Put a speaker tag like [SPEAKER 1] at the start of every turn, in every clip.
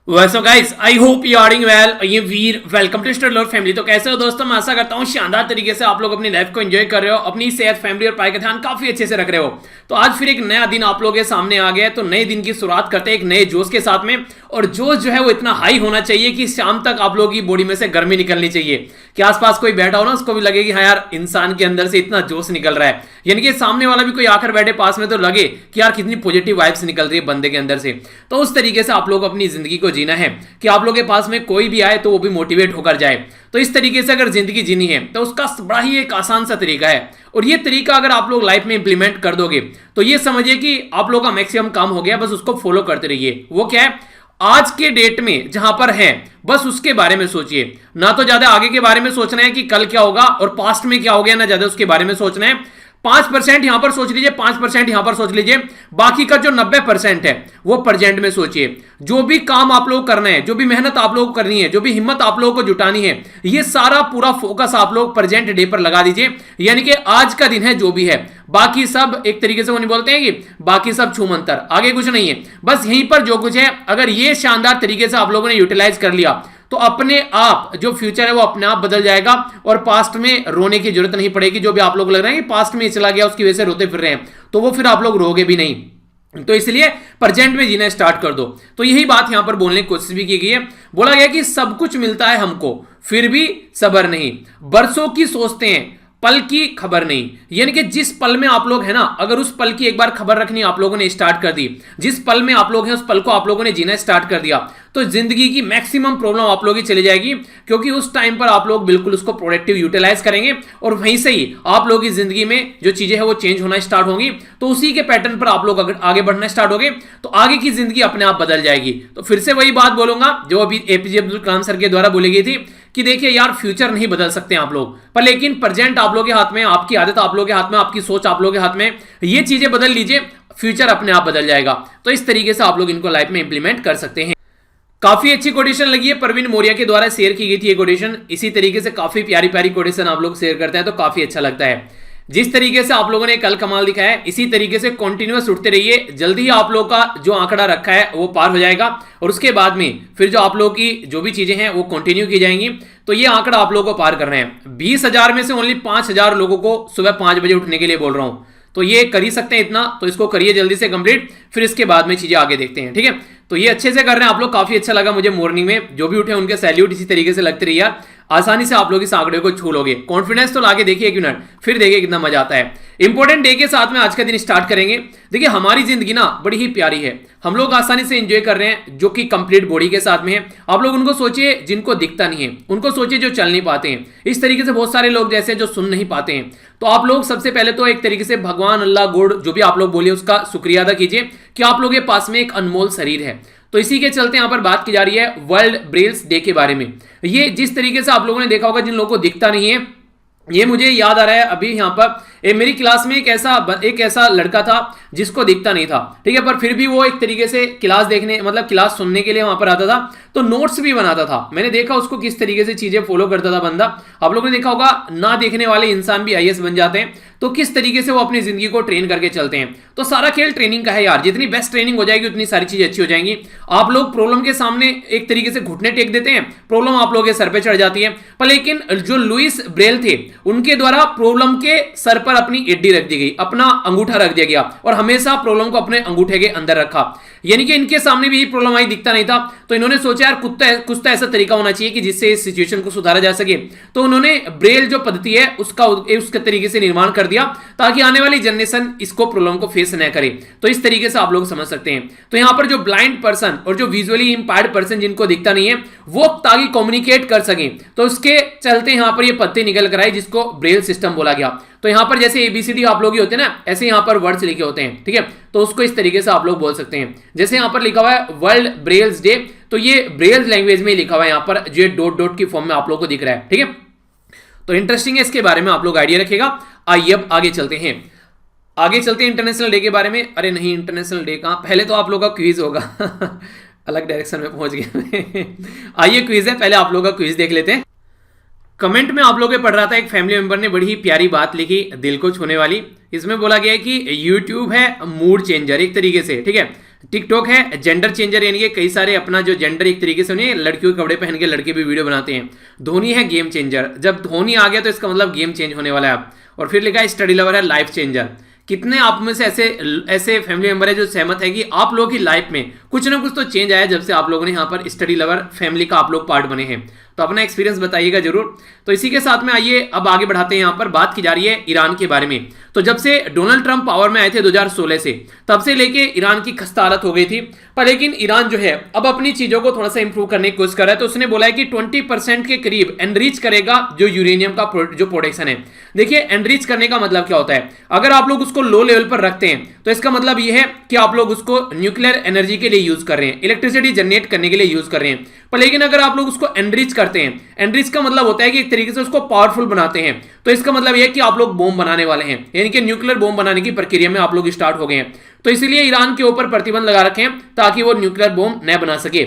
[SPEAKER 1] वैसे guys I hope you are doing well. ये Veer welcome to study family. तो कैसे हो दोस्तों, मैं आशा करता हूँ शानदार तरीके से आप लोग अपनी लाइफ को एंजॉय कर रहे हो, अपनी सेहत, फैमिली और पढ़ाई का ध्यान काफी अच्छे से रख रहे हो। तो आज फिर एक नया दिन आप लोगों के सामने आ गया है। तो नए दिन की शुरुआत करते हैं एक नए जोश के साथ में। और जोश जो है वो इतना हाई होना चाहिए कि शाम तक आप लोगों की बॉडी में से गर्मी निकलनी चाहिए कि आसपास कोई बैठा हो ना, उसको भी लगे कि हाँ यार, इंसान के अंदर से इतना जोश निकल रहा है। यानी कि सामने वाला भी कोई आकर बैठे पास में तो लगे कि यार कितनी पॉजिटिव वाइब्स निकल रही है बंदे के अंदर से। तो उस तरीके से आप लोग अपनी जिंदगी को जीना है कि आप लोगों के पास में कोई भी आए तो वो भी मोटिवेट होकर जाए। तो इस तरीके से अगर जिंदगी जीनी है तो उसका बड़ा ही एक आसान सा तरीका है। और ये तरीका अगर आप लोग लाइफ में इंप्लीमेंट कर दोगे तो ये समझिए कि आप लोगों का मैक्सिमम काम हो गया। बस उसको फॉलो करते रहिए। वो क्या है, आज के डेट में जहां पर है बस उसके बारे में सोचिए। ना तो ज्यादा आगे के बारे में सोचना है कि कल क्या होगा और पास्ट में क्या हो गया, ना ज्यादा उसके बारे में सोचना है। 5% यहां पर सोच लीजिए, 5% यहां पर सोच लीजिए। बाकी का जो 90% है वो प्रेजेंट में सोचिए। जो भी काम आप लोग करना है, जो भी मेहनत आप लोग करनी है, जो भी हिम्मत आप लोगों को जुटानी है, ये सारा पूरा फोकस आप लोग प्रेजेंट डे पर लगा दीजिए। यानी कि आज का दिन है जो भी है, बाकी सब एक तरीके से वो नहीं बोलते हैं कि बाकी सब छूमंतर, आगे कुछ नहीं है, बस यहीं पर जो कुछ है। अगर ये शानदार तरीके से आप लोगों ने यूटिलाइज कर लिया तो अपने आप जो फ्यूचर है वो अपने आप बदल जाएगा। और पास्ट में रोने की जरूरत नहीं पड़ेगी। जो भी आप लोग लग रहे हैं कि पास्ट में चला गया उसकी वजह से रोते फिर रहे हैं, तो वो फिर आप लोग रोगे भी नहीं। तो इसलिए प्रेजेंट में जीना स्टार्ट कर दो। तो यही बात यहां पर बोलने की कोशिश भी की गई है। बोला गया कि सब कुछ मिलता है हमको, फिर भी सबर नहीं, बरसों की सोचते हैं, पल की खबर नहीं। यानी कि जिस पल में आप लोग है ना, अगर उस पल की एक बार खबर रखनी आप लोगों ने स्टार्ट कर दी, जिस पल में आप लोग हैं उस पल को आप लोगों ने जीना स्टार्ट कर दिया, तो जिंदगी की मैक्सिमम प्रॉब्लम आप लोगों की चली जाएगी। क्योंकि उस टाइम पर आप लोग बिल्कुल उसको प्रोडक्टिव यूटिलाइज करेंगे और वहीं से ही आप लोगों की जिंदगी में जो चीजें हैं वो चेंज होना स्टार्ट होंगी। तो उसी के पैटर्न पर आप लोग अगर आगे बढ़ना स्टार्ट होगे तो आगे की जिंदगी अपने आप बदल जाएगी। तो फिर से वही बात बोलूंगा जो अभी एपीजे अब्दुल कलाम सर के द्वारा बोली गई थी कि देखिए यार, फ्यूचर नहीं बदल सकते आप लोग, पर लेकिन प्रेजेंट आप लोगों के हाथ में, आपकी आदत आप लोगों के हाथ में, आपकी सोच आप लोगों के हाथ में। ये चीजें बदल लीजिए, फ्यूचर अपने आप बदल जाएगा। तो इस तरीके से आप लोग इनको लाइफ में इंप्लीमेंट कर सकते हैं। काफी अच्छी कोटेशन लगी है, परवीन मोरिया के द्वारा शेयर की गई थी ये कोटेशन। इसी तरीके से काफी प्यारी प्यारी कोटेशन आप लोग शेयर करते हैं तो काफी अच्छा लगता है। जिस तरीके से आप लोगों ने कल कमाल दिखाया है, इसी तरीके से कंटिन्यूअस उठते रहिए। जल्दी ही आप लोगों का जो आंकड़ा रखा है वो पार हो जाएगा। और उसके बाद में फिर जो आप लोगों की जो भी चीजें हैं वो कंटिन्यू की जाएंगी। तो ये आंकड़ा आप लोगों को पार करना है। 20,000 में से ओनली 5,000 लोगों को सुबह 5 बजे उठने के लिए बोल रहा हूं। तो ये कर ही सकते हैं इतना, तो इसको करिए जल्दी से कंप्लीट। फिर इसके बाद में चीजें आगे देखते हैं, ठीक है। तो ये अच्छे से कर रहे हैं आप लोग, काफी अच्छा लगा मुझे। मॉर्निंग में जो भी उठे उनके सैल्यूट इसी तरीके से लगते रहिए यार। आसानी से आप लोग इस आंकड़े को छू लोगे। कॉन्फिडेंस तो लाके देखिए एक मिनट, फिर देखिए कितना मजा आता है। इंपॉर्टेंट डे के साथ में आज का दिन स्टार्ट करेंगे। देखिए हमारी जिंदगी ना बड़ी ही प्यारी है, हम लोग आसानी से एंजॉय कर रहे हैं जो कि कंप्लीट बॉडी के साथ में है। आप लोग उनको सोचिए जिनको दिखता नहीं है, उनको सोचिए जो चल नहीं पाते हैं। इस तरीके से बहुत सारे लोग जैसे जो सुन नहीं पाते हैं। तो आप लोग सबसे पहले तो एक तरीके से भगवान, अल्लाह, गॉड, जो भी आप लोग बोलिए उसका शुक्रिया अदा कीजिए कि आप लोगों के पास में एक अनमोल शरीर है। तो इसी के चलते यहां पर बात की जा रही है वर्ल्ड ब्रेल्स डे के बारे में। ये जिस तरीके से आप लोगों ने देखा होगा जिन लोगों को दिखता नहीं है, ये मुझे याद आ रहा है अभी यहां पर मेरी क्लास में एक ऐसा लड़का था जिसको दिखता नहीं था, ठीक है, पर फिर भी वो एक तरीके से क्लास देखने, मतलब क्लास सुनने के लिए वहां पर आता था। तो नोट्स भी बनाता था। मैंने देखा उसको किस तरीके से चीजें फॉलो करता था बंदा। आप लोगों ने देखा होगा ना देखने वाले इंसान भी आईएएस बन जाते हैं। तो किस तरीके से वो अपनी जिंदगी को ट्रेन करके चलते हैं। तो सारा खेल ट्रेनिंग का है यार। जितनी बेस्ट ट्रेनिंग हो जाएगी उतनी सारी चीजें अच्छी हो जाएंगी। आप लोग प्रॉब्लम के सामने एक तरीके से घुटने टेक देते हैं, प्रॉब्लम आप लोगों के सर पे चढ़ जाती है। पर लेकिन जो लुइस ब्रेल थे उनके द्वारा प्रॉब्लम के सर पर अपनी एड्डी रख दी गई, अपना अंगूठा रख दिया गया और हमेशा प्रॉब्लम को अपने अंगूठे के अंदर रखा। यानी कि इनके सामने भी प्रॉब्लम आई, दिखता नहीं था। तो इन्होंने सोचा यार कुछ तो ऐसा तरीका होना चाहिए कि जिससे इस सिचुएशन को सुधारा जा सके। तो उन्होंने ब्रेल जो पद्धति है उसके तरीके से निर्माण कर दिया ताकि आने वाली जनरेशन इसको प्रॉब्लम को फेस न करे। तो इस तरीके से आप लोग समझ सकते हैं। तो यहां पर जो ब्लाइंड पर्सन और जो विजुअली इंपायर्ड पर्सन जिनको दिखता नहीं है वो ताकि कम्युनिकेट कर सके, तो उसके चलते यहां पर ये पद्धति निकल कर आई जिसको ब्रेल सिस्टम बोला गया। तो यहां पर जैसे एबीसीडी आप लोग ही होते हैं ना, ऐसे यहां पर वर्ड्स लिखे होते हैं, ठीक है। तो उसको इस तरीके से आप लोग बोल सकते हैं। जैसे यहां पर लिखा हुआ है वर्ल्ड ब्रेल्स डे, तो ये ब्रेल्स लैंग्वेज में लिखा हुआ है यहां पर, जो डॉट डॉट की फॉर्म में आप लोग को दिख रहा है, ठीक है। तो इंटरेस्टिंग है, इसके बारे में आप लोग आइडिया रखेगा। आइए अब आगे चलते हैं इंटरनेशनल डे के बारे में। अरे नहीं, इंटरनेशनल डे कहां, पहले तो आप लोग का क्विज होगा अलग डायरेक्शन में पहुंच गया आइए क्विज है, पहले आप लोग का क्विज देख लेते हैं। कमेंट में आप लोगों के पढ़ रहा था, एक फैमिली मेंबर ने बड़ी ही प्यारी बात लिखी, दिल को छूने वाली। इसमें बोला गया है कि यूट्यूब है मूड चेंजर एक तरीके से, ठीक है। टिकटॉक है जेंडर चेंजर, यानी कि कई सारे अपना जो जेंडर एक तरीके से उन्हें लड़कियों के कपड़े पहन के लड़के भी वीडियो बनाते हैं। धोनी है गेम चेंजर, जब धोनी आ गया तो इसका मतलब गेम चेंज होने वाला है अब। और फिर लिखा है स्टडी लवर है लाइफ चेंजर। कितने आप में से ऐसे फैमिली मेंबर है जो सहमत है कि आप लोगों की लाइफ में कुछ ना कुछ तो चेंज आया जब से आप लोगों ने यहाँ पर स्टडी लवर फैमिली का आप लोग पार्ट बने हैं? तो अपना एक्सपीरियंस बताइएगा जरूर। तो इसी के साथ में आइए अब आगे बढ़ाते हैं। यहाँ पर बात की जा रही है ईरान के बारे में। तो जब से डोनाल्ड ट्रंप पावर में आए थे 2016 से, तब से लेके ईरान की खस्ता हालत हो गई थी। पर लेकिन ईरान जो है अब अपनी चीजों को थोड़ा सा इंप्रूव करने की कोशिश कर रहा है। तो उसने बोला है कि 20% के करीब एनरिच करेगा जो यूरेनियम का जो प्रोडक्शन है। देखिए एनरिच करने का मतलब क्या होता है, अगर आप लोग उसको लो लेवल पर रखते हैं तो इसका मतलब यह है कि आप लोग उसको न्यूक्लियर एनर्जी के लिए यूज कर रहे हैं, इलेक्ट्रिसिटी जनरेट करने के लिए यूज कर रहे हैं। पर लेकिन अगर आप लोग उसको एनरिच करते हैं, एनरिच का मतलब होता है कि एक तरीके से उसको पावरफुल बनाते हैं, तो इसका मतलब यह है कि आप लोग बॉम्ब बनाने वाले हैं, यानी कि न्यूक्लियर बॉम्ब बनाने की प्रक्रिया में आप लोग स्टार्ट हो गए हैं। तो इसलिए ईरान के ऊपर प्रतिबंध लगा रखे हैं ताकि वो न्यूक्लियर बॉम्ब न बना सके।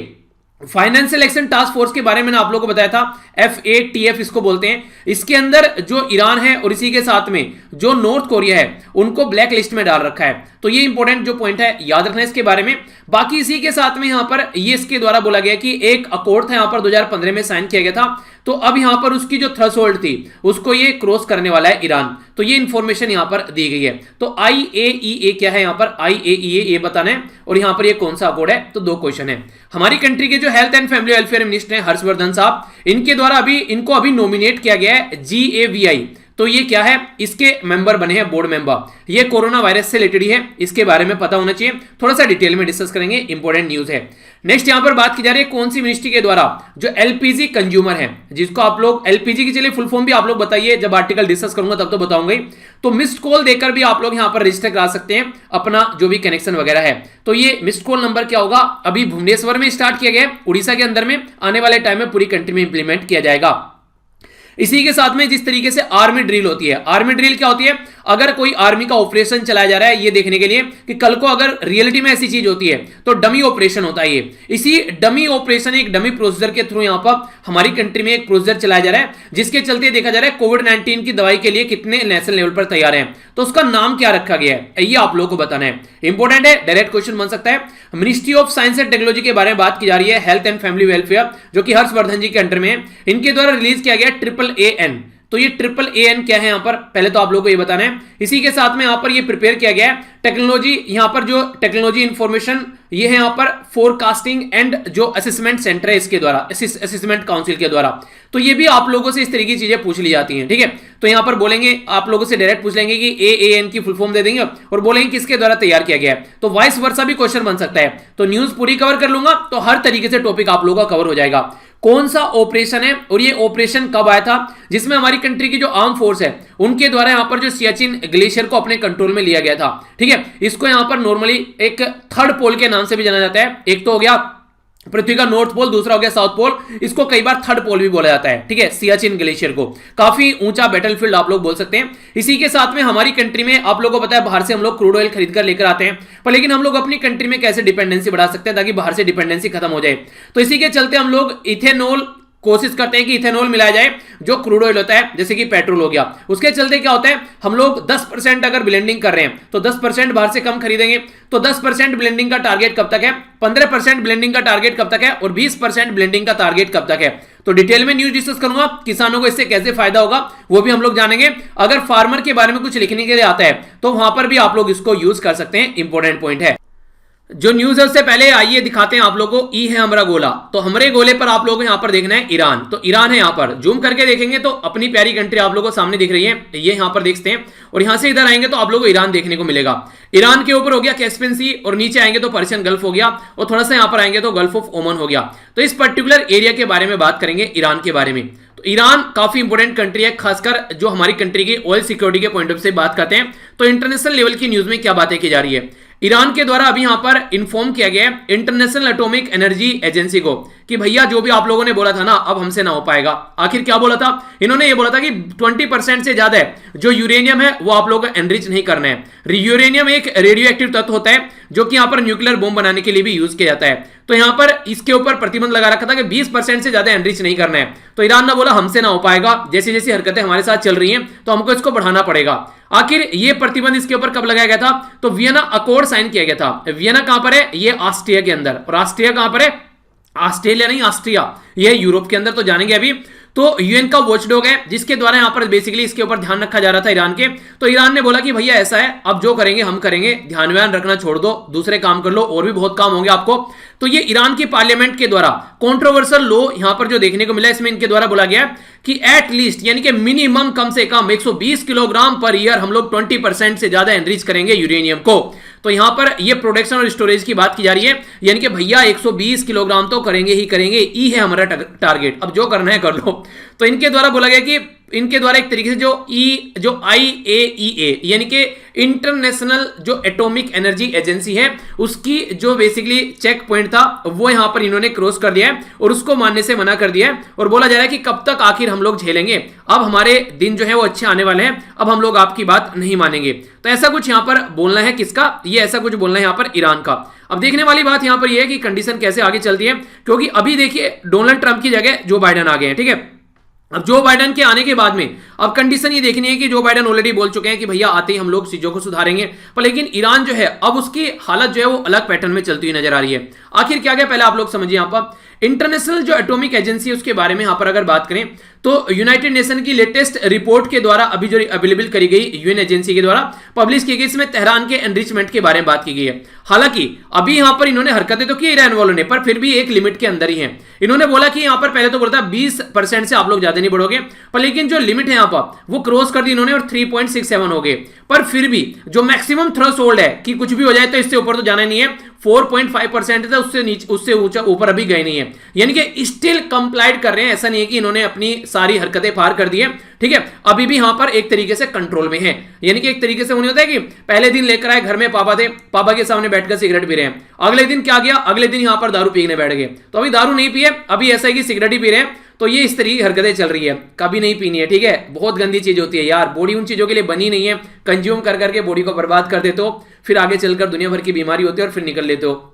[SPEAKER 1] फाइनेंशियल एक्शन टास्क फोर्स के बारे में मैंने आप लोगों को बताया था, FATF इसको बोलते हैं। इसके अंदर जो ईरान है और इसी के साथ में जो नॉर्थ कोरिया है उनको ब्लैक लिस्ट में डाल रखा है। तो ये इंपॉर्टेंट जो पॉइंट है याद रखना इसके बारे में। बाकी इसी के साथ में यहां पर ये इसके द्वारा बोला गया कि एक अकॉर्ड था यहां पर 2015 में साइन किया गया था। तो अब यहां पर उसकी जो थ्रेशोल्ड थी उसको ये क्रॉस करने वाला है ईरान। तो ये इंफॉर्मेशन यहां पर दी गई है। तो IAEA क्या है, यहां पर IAEA ये बताना है, और यहां पर ये कौन सा अकॉर्ड है। तो 2 क्वेश्चन है। हमारी कंट्री के जो health and family welfare minister हैं हर्षवर्धन साहब, इनके द्वारा इनको अभी नॉमिनेट किया गया है GAVI। तो ये क्या है, इसके मेंबर बने हैं, बोर्ड मेंबर। ये कोरोना वायरस से रिलेटेड है, इसके बारे में पता होना चाहिए, थोड़ा सा डिटेल में डिस्कस करेंगे, इंपॉर्टेंट न्यूज है। नेक्स्ट यहां पर बात की जा रही है कौन सी मिनिस्ट्री के द्वारा जो LPG कंज्यूमर है, जिसको आप लोग LPG की चलिए फुल फॉर्म भी आप लोग बताइए, जब आर्टिकल डिस्कस करूंगा तब तो बताऊंगा। तो मिस्ड कॉल देकर भी आप लोग यहां पर रजिस्टर करा सकते हैं अपना जो भी कनेक्शन वगैरह है। तो ये मिस्ड कॉल नंबर क्या होगा, अभी भुवनेश्वर में स्टार्ट किया गया है, उड़ीसा के अंदर में, आने वाले टाइम में पूरी कंट्री में इंप्लीमेंट किया जाएगा। इसी के साथ में जिस तरीके से आर्मी ड्रिल होती है, आर्मी ड्रिल क्या होती है, अगर कोई आर्मी का ऑपरेशन चलाया जा रहा है ये देखने के लिए कि कल को अगर रियलिटी में ऐसी चीज होती है तो डमी ऑपरेशन होता है ये। इसी डमी ऑपरेशन, एक डमी प्रोसीजर के थ्रू यहां पर हमारी कंट्री में एक प्रोसीजर चलाया जा रहा है, जिसके चलते देखा जा रहा है कोविड-19 की दवाई के लिए कितने नेशनल लेवल पर तैयार हैं। तो उसका नाम क्या रखा गया है ये आप लोगों को बताना है, इंपॉर्टेंट है, डायरेक्ट क्वेश्चन बन सकता है। Ministry of science and technology के बारे में बात की जा रही है, हेल्थ एंड फैमिली वेलफेयर, जो कि हर्षवर्धन जी के अंडर में है। इनके द्वारा रिलीज किया गया AAAN। तो ये AAAN क्या है यहां पर, पहले तो आप लोगों को ये बताना है। इसी के साथ में यहां पर ये प्रिपेयर किया गया है टेक्नोलॉजी, यहां पर जो टेक्नोलॉजी इंफॉर्मेशन ये है यहां पर फोरकास्टिंग एंड जो असेसमेंट सेंटर है इसके द्वारा, असेसमेंट काउंसिल के द्वारा। तो ये भी आप लोगों से इस तरीके की चीजें पूछ ली जाती हैं, ठीक है। तो यहां पर बोलेंगे, आप लोगों से डायरेक्ट पूछ लेंगे कि AAN की फुल फॉर्म दे देंगे और बोलेंगे किसके द्वारा तैयार किया गया है। तो वाइस वर्सा भी क्वेश्चन बन सकता है। तो न्यूज पूरी कवर कर लूंगा तो हर तरीके से टॉपिक आप लोगों का कवर हो जाएगा। कौन सा ऑपरेशन है और ये ऑपरेशन कब आया था, जिसमें हमारी कंट्री की जो आर्म फोर्स है उनके द्वारा यहां पर जो सियाचिन ग्लेशियर को अपने कंट्रोल में लिया गया था, ठीक है। इसको यहां पर नॉर्मली एक थर्ड पोल के नाम से भी जाना जाता है। एक तो हो गया पृथ्वी का नॉर्थ पोल, दूसरा हो गया साउथ पोल, इसको कई बार थर्ड पोल भी बोला जाता है, ठीक है। सियाचिन ग्लेशियर को काफी ऊंचा बैटलफील्ड आप लोग बोल सकते हैं। इसी के साथ में हमारी कंट्री में आप लोगों को पता है बाहर से हम लोग क्रूड ऑयल खरीद कर लेकर आते हैं, पर लेकिन हम लोग अपनी कंट्री में कैसे डिपेंडेंसी बढ़ा सकते हैं ताकि बाहर से डिपेंडेंसी खत्म हो जाए। तो इसी के चलते हम लोग इथेनॉल कोशिश करते हैं कि इथेनॉल मिलाया जाए जो क्रूड ऑयल होता है, जैसे कि पेट्रोल हो गया। उसके चलते क्या होता है, हम लोग 10% अगर ब्लेंडिंग कर रहे हैं तो 10% बाहर से कम खरीदेंगे। तो 10% ब्लेंडिंग का टारगेट कब तक है, 15% ब्लेंडिंग का टारगेट कब तक है, और 20% ब्लेंडिंग का टारगेट कब तक है। तो डिटेल में न्यूज डिस्कस करूंगा, किसानों को इससे कैसे फायदा होगा वो भी हम लोग जानेंगे। अगर फार्मर के बारे में कुछ लिखने के लिए आता है तो वहां पर भी आप लोग इसको यूज कर सकते हैं, इंपॉर्टेंट पॉइंट है। जो न्यूज है उससे पहले आइए दिखाते हैं आप लोगों को, ई है हमारा गोला। तो हमारे गोले पर आप लोगों को यहां पर देखना है ईरान। तो ईरान है यहां पर, जूम करके देखेंगे तो अपनी प्यारी कंट्री आप लोगों को सामने दिख रही है, ये यहां पर देखते हैं। और यहां से इधर आएंगे तो आप लोगों को ईरान देखने को मिलेगा। ईरान के ऊपर हो गया कैस्पियन सी, और नीचे आएंगे तो पर्शियन गल्फ हो गया, और थोड़ा सा यहां पर आएंगे तो गल्फ ऑफ ओमान हो गया। तो इस पर्टिकुलर एरिया के बारे में बात करेंगे, ईरान के बारे में। तो ईरान काफी इंपॉर्टेंट कंट्री है, खासकर जो हमारी कंट्री की ऑयल सिक्योरिटी के पॉइंट ऑफ से बात करते हैं तो इंटरनेशनल लेवल की न्यूज में क्या बातें की जा रही है। ईरान के द्वारा अभी यहां पर इन्फॉर्म किया गया है इंटरनेशनल एटॉमिक एनर्जी एजेंसी को कि भैया जो भी आप लोगों ने बोला था ना, अब हमसे ना हो पाएगा। आखिर क्या बोला था इन्होंने? ये बोला था कि 20% से ज्यादा जो यूरेनियम है वो आप लोगों को एनरिच नहीं करना है। यूरेनियम एक रेडियो एक्टिव तत्व होता है जो कि यहां पर न्यूक्लियर बॉम्ब बनाने के लिए भी यूज किया जाता है। तो यहां पर इसके ऊपर प्रतिबंध लगा रखा था कि 20% से ज्यादा एनरिच नहीं करना है। तो ईरान ने बोला हमसे ना हो पाएगा, जैसी जैसी हरकतें हमारे साथ चल रही हैं तो हमको इसको बढ़ाना पड़ेगा। आखिर ये प्रतिबंध इसके ऊपर कब लगाया गया था? तो वियना अकॉर्ड साइन किया गया था। वियना कहां पर है? ये ऑस्ट्रिया के अंदर। और ऑस्ट्रिया कहां पर है? ऑस्ट्रेलिया नहीं, ऑस्ट्रिया, ये यूरोप के अंदर। तो जानेंगे अभी। तो यूएन का वॉचडॉग है जिसके द्वारा यहां पर बेसिकली इसके ऊपर ध्यान रखा जा रहा था ईरान के। तो ईरान ने बोला कि भैया ऐसा है, अब जो करेंगे हम करेंगे, ध्यान व्यान रखना छोड़ दो, दूसरे काम कर लो, और भी बहुत काम होंगे आपको। तो ये ईरान की पार्लियामेंट के द्वारा कंट्रोवर्शियल लॉ यहां पर जो देखने को मिला, इसमें इनके द्वारा बोला गया कि एट लीस्ट यानी कि मिनिमम कम से कम 120 किलोग्राम पर ईयर हम लोग 20% से ज्यादा एनरिच करेंगे यूरेनियम को। तो यहां पर ये प्रोडक्शन और स्टोरेज की बात की जा रही है, यानी कि भैया 120 किलोग्राम तो करेंगे ही करेंगे, ई है हमारा टारगेट, अब जो करना है कर लो। तो इनके द्वारा बोला गया कि इनके द्वारा एक तरीके से जो IAEA यानी कि इंटरनेशनल जो एटॉमिक एनर्जी एजेंसी है उसकी जो बेसिकली चेक पॉइंट था वो यहां पर इन्होंने क्रॉस कर दिया है और उसको मानने से मना कर दिया है। और बोला जा रहा है कि कब तक आखिर हम लोग झेलेंगे, अब हमारे दिन जो है वो अच्छे आने वाले हैं, अब हम लोग आपकी बात नहीं मानेंगे। तो ऐसा कुछ यहां पर बोलना है किसका? ये ऐसा कुछ बोलना है यहां पर ईरान का। अब देखने वाली बात यहां पर यह है कि कंडीशन कैसे आगे चलती है, क्योंकि अभी देखिए डोनाल्ड ट्रंप की जगह जो बाइडेन आ गए हैं, ठीक है। अब जो बाइडेन के आने के बाद में अब कंडीशन ये देखनी है कि जो बाइडेन ऑलरेडी बोल चुके हैं कि भैया आते ही हम लोग चीजों को सुधारेंगे, पर लेकिन ईरान जो है अब उसकी हालत जो है वो अलग पैटर्न में चलती हुई नजर आ रही है। आखिर क्या गया पहले आप लोग समझिए। यहां पर इंटरनेशनल जो एटॉमिक एजेंसी है उसके बारे में यहां पर अगर बात करें तो यूनाइटेड नेशन की लेटेस्ट रिपोर्ट के द्वारा अभी जो अवेलेबल करी गई यूएन एजेंसी के द्वारा पब्लिश की गई, इसमें तेहरान के एनरिचमेंट के बारे में बात की गई है। हालांकि अभी यहां पर इन्होंने हरकतें तो की ईरान वालों ने, पर फिर भी एक लिमिट के अंदर ही है। इन्होंने बोला कि यहां पर पहले तो बोलता 20% से आप लोग ज्यादा नहीं बढ़ोगे, पर लेकिन जो लिमिट है यहां पर वो क्रॉस कर दी इन्होंने और 3.67 हो गए। पर फिर भी जो मैक्सिमम थ्रेशोल्ड है कि कुछ भी हो जाए तो इससे ऊपर तो जाना नहीं है, 4.5% था, उससे नीचे उससे ऊंचा ऊपर अभी गए नहीं है, यानी कि स्टिल कंप्लाइड कर रहे हैं। ऐसा नहीं है कि इन्होंने अपनी सारी हरकतें पार कर दी है, ठीक है, अभी भी यहां पर एक तरीके से कंट्रोल में है। यानी कि एक तरीके से उन्हें होता है कि पहले दिन लेकर आए घर में पापा थे, पापा के सामने बैठकर सिगरेट पी रहे हैं, अगले दिन क्या गया, अगले दिन यहां पर दारू पीने बैठ गए। तो अभी दारू नहीं पिए, अभी ऐसा है कि सिगरेट ही पी रहे हैं। तो ये इस तरीके की हरकतें चल रही है, कभी नहीं पीनी है, ठीक है। बहुत गंदी चीज होती है यार, बॉडी उन चीजों के लिए बनी नहीं है, कंज्यूम कर करके बॉडी को बर्बाद कर देते हो, फिर आगे चलकर दुनिया भर की बीमारी होती है और फिर निकल लेते हो।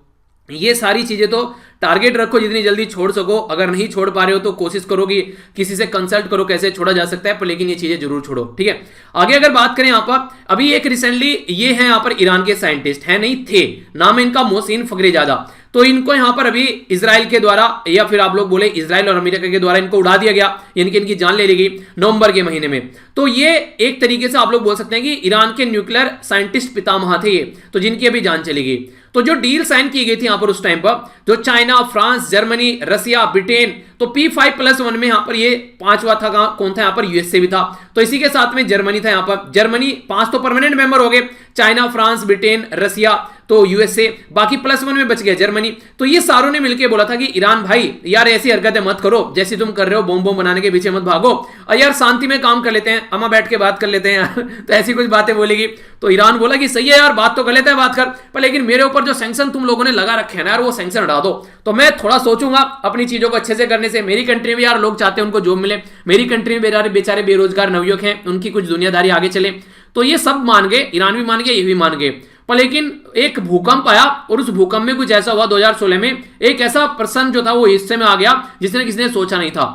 [SPEAKER 1] ये सारी चीजें तो टारगेट रखो जितनी जल्दी छोड़ सको, अगर नहीं छोड़ पा रहे हो तो कोशिश करो कि किसी से कंसल्ट करो कैसे छोड़ा जा सकता है, पर लेकिन ये चीजें जरूर छोड़ो, ठीक है। आगे अगर बात करें यहाँ पर, अभी एक रिसेंटली ये है यहाँ पर ईरान के साइंटिस्ट है, नहीं थे, नाम है इनका मोहसिन फखरीजादा। तो इनको यहां पर अभी इजराइल के द्वारा या फिर आप लोग बोले इजराइल और अमेरिका के द्वारा इनको उड़ा दिया गया, यानी कि इनकी जान ले ली गई नवंबर के महीने में। तो ये एक तरीके से आप लोग बोल सकते हैं कि ईरान के न्यूक्लियर साइंटिस्ट पितामह थे ये, तो जिनकी अभी जान चली गई। तो जो डील साइन की गई थी यहां पर उस टाइम पर, जो चाइना, फ्रांस, जर्मनी, रसिया, ब्रिटेन, तो P5+1 में यहां पर ये पांचवा था, कौन था यहां पर? यूएसए भी था। तो इसी के साथ में जर्मनी था यहां पर, जर्मनी 5 तो परमानेंट मेंबर हो गए, चाइना, फ्रांस, ब्रिटेन, रसिया, तो यूएसए, बाकी +1 में बच गया जर्मनी। तो ये सारों ने मिलकर बोला था कि ईरान भाई यार ऐसी हरकतें मत करो जैसी तुम कर रहे हो, बम बनाने के पीछे मत भागो, और यार शांति में काम कर लेते हैं, अम्मा बैठ के बात कर लेते हैं यार तो ऐसी कुछ बातें बोलेगी। तो ईरान बोला कि सही है यार, बात तो कर लेते हैं, बात कर, पर लेकिन मेरे ऊपर जो सैंक्शन तुम लोगों ने लगा रखे हैं ना यार, वो सैंक्शन हटा दो, तो मैं थोड़ा सोचूंगा अपनी चीजों को अच्छे से करने से। मेरी कंट्री में यार लोग चाहते हैं उनको जॉब मिले, मेरी कंट्री में बेचारे बेरोजगार नवयुवक हैं, उनकी कुछ दुनियादारी आगे चले। तो ये सब मान गए, ईरान भी मान गए, ये भी मान गए। पर लेकिन एक भूकंप आया और उस भूकंप में कुछ ऐसा हुआ 2016 में, एक ऐसा पर्सन जो था वो हिस्से में आ गया जिसने किसी ने सोचा नहीं था,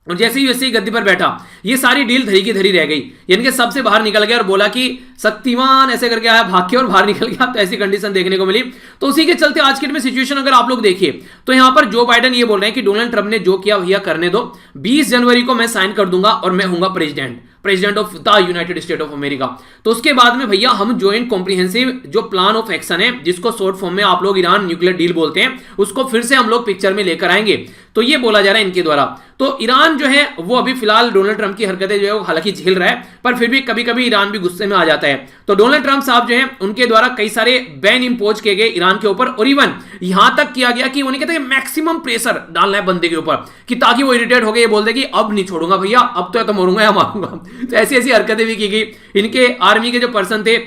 [SPEAKER 1] और जैसे ही वैसे ही गद्दी पर बैठा ये सारी डील धरी की धरी रह गई, यानी कि सबसे बाहर निकल गया और बोला कि शक्तिमान ऐसे करके आया, भाग के और बाहर निकल गया। तो ऐसी कंडीशन देखने को मिली। तो उसी के चलते आज के में सिचुएशन अगर आप लोग देखिए तो यहां पर जो बाइडेन ये बोल रहे हैं कि डोनाल्ड ट्रंप ने जो किया भैया करने दो, 20 जनवरी को मैं साइन कर दूंगा और मैं हूंगा president of the United State of America. तो उसके बाद में भैया हम ज्वाइंट कॉम्प्रिहेंसिव जो प्लान ऑफ एक्शन है, जिसको शॉर्ट फॉर्म में आप लोग ईरान न्यूक्लियर डील बोलते हैं, उसको फिर से हम लोग पिक्चर में लेकर आएंगे। तो ये बोला जा रहा है इनके द्वारा। तो ईरान जो है वो अभी फिलहाल डोनाल्ड ट्रंप की हरकतें जो है वो हालांकि झेल रहा है, पर फिर भी कभी कभी ईरान भी गुस्से में आ जाता है। तो डोनाल्ड ट्रंप साहब जो है उनके द्वारा कई सारे बैन इंपोज किए गए ईरान के ऊपर, और इवन यहां तक किया गया कि उन्हें कहते हैं मैक्सिमम प्रेशर डालना है बंदे के ऊपर, कि ताकि वो इरिटेट हो गए, ये बोल दे कि अब नहीं छोड़ूंगा भैया, अब तो मरूंगा या मारूंगा। तो ऐसी ऐसी हरकतें भी की गई। इनके आर्मी के जो पर्सन थे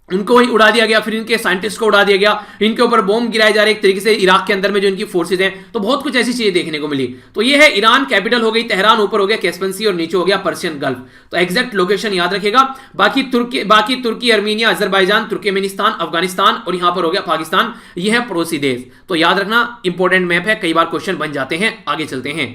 [SPEAKER 1] उनको वहीं उड़ा दिया गया, फिर इनके साइंटिस्ट को उड़ा दिया गया, इनके ऊपर बॉम्ब गिराए जा रहे एक तरीके से इराक के अंदर में जो इनकी फोर्सेज हैं। तो बहुत कुछ ऐसी चीजें देखने को मिली। तो ये है ईरान, कैपिटल हो गई तेहरान, ऊपर हो गया कैस्पियन सी और नीचे हो गया पर्शियन गल्फ। तो एग्जैक्ट लोकेशन याद रखेगा। बाकी तुर्की, अर्मीनिया, अजरबैजान, तुर्कमेनिस्तान, अफगानिस्तान और यहां पर हो गया पाकिस्तान। यह है पड़ोसी देश। तो याद रखना, इंपॉर्टेंट मैप है, कई बार क्वेश्चन बन जाते हैं। आगे चलते हैं,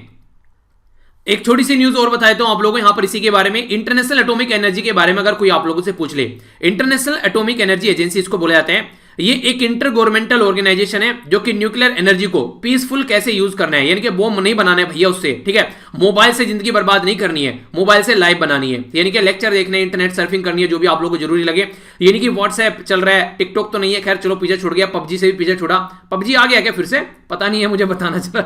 [SPEAKER 1] एक छोटी सी न्यूज और बताया तो आप लोगों को यहां पर इसी के बारे में, इंटरनेशनल एटॉमिक एनर्जी के बारे में अगर कोई आप लोगों से पूछ ले, इंटरनेशनल एटॉमिक एनर्जी एजेंसी इसको बोला जाता है। ये एक इंटर गवर्नमेंटल ऑर्गेनाइजेशन है जो कि न्यूक्लियर एनर्जी को पीसफुल कैसे यूज करना है, यानी कि बॉम्ब नहीं बनाना है भैया उससे, ठीक है। मोबाइल से जिंदगी बर्बाद नहीं करनी है, मोबाइल से लाइव बनानी है, यानी कि लेक्चर देखने, इंटरनेट सर्फिंग करनी है, जो भी आप लोगों को जरूरी लगे। यानी कि व्हाट्सएप चल रहा है, टिकटॉक तो नहीं है, खैर चलो पीछे छूट गया, पबजी से भी पीछे छूटा। पबजी आ गया क्या फिर से, पता नहीं है, मुझे बताना चला।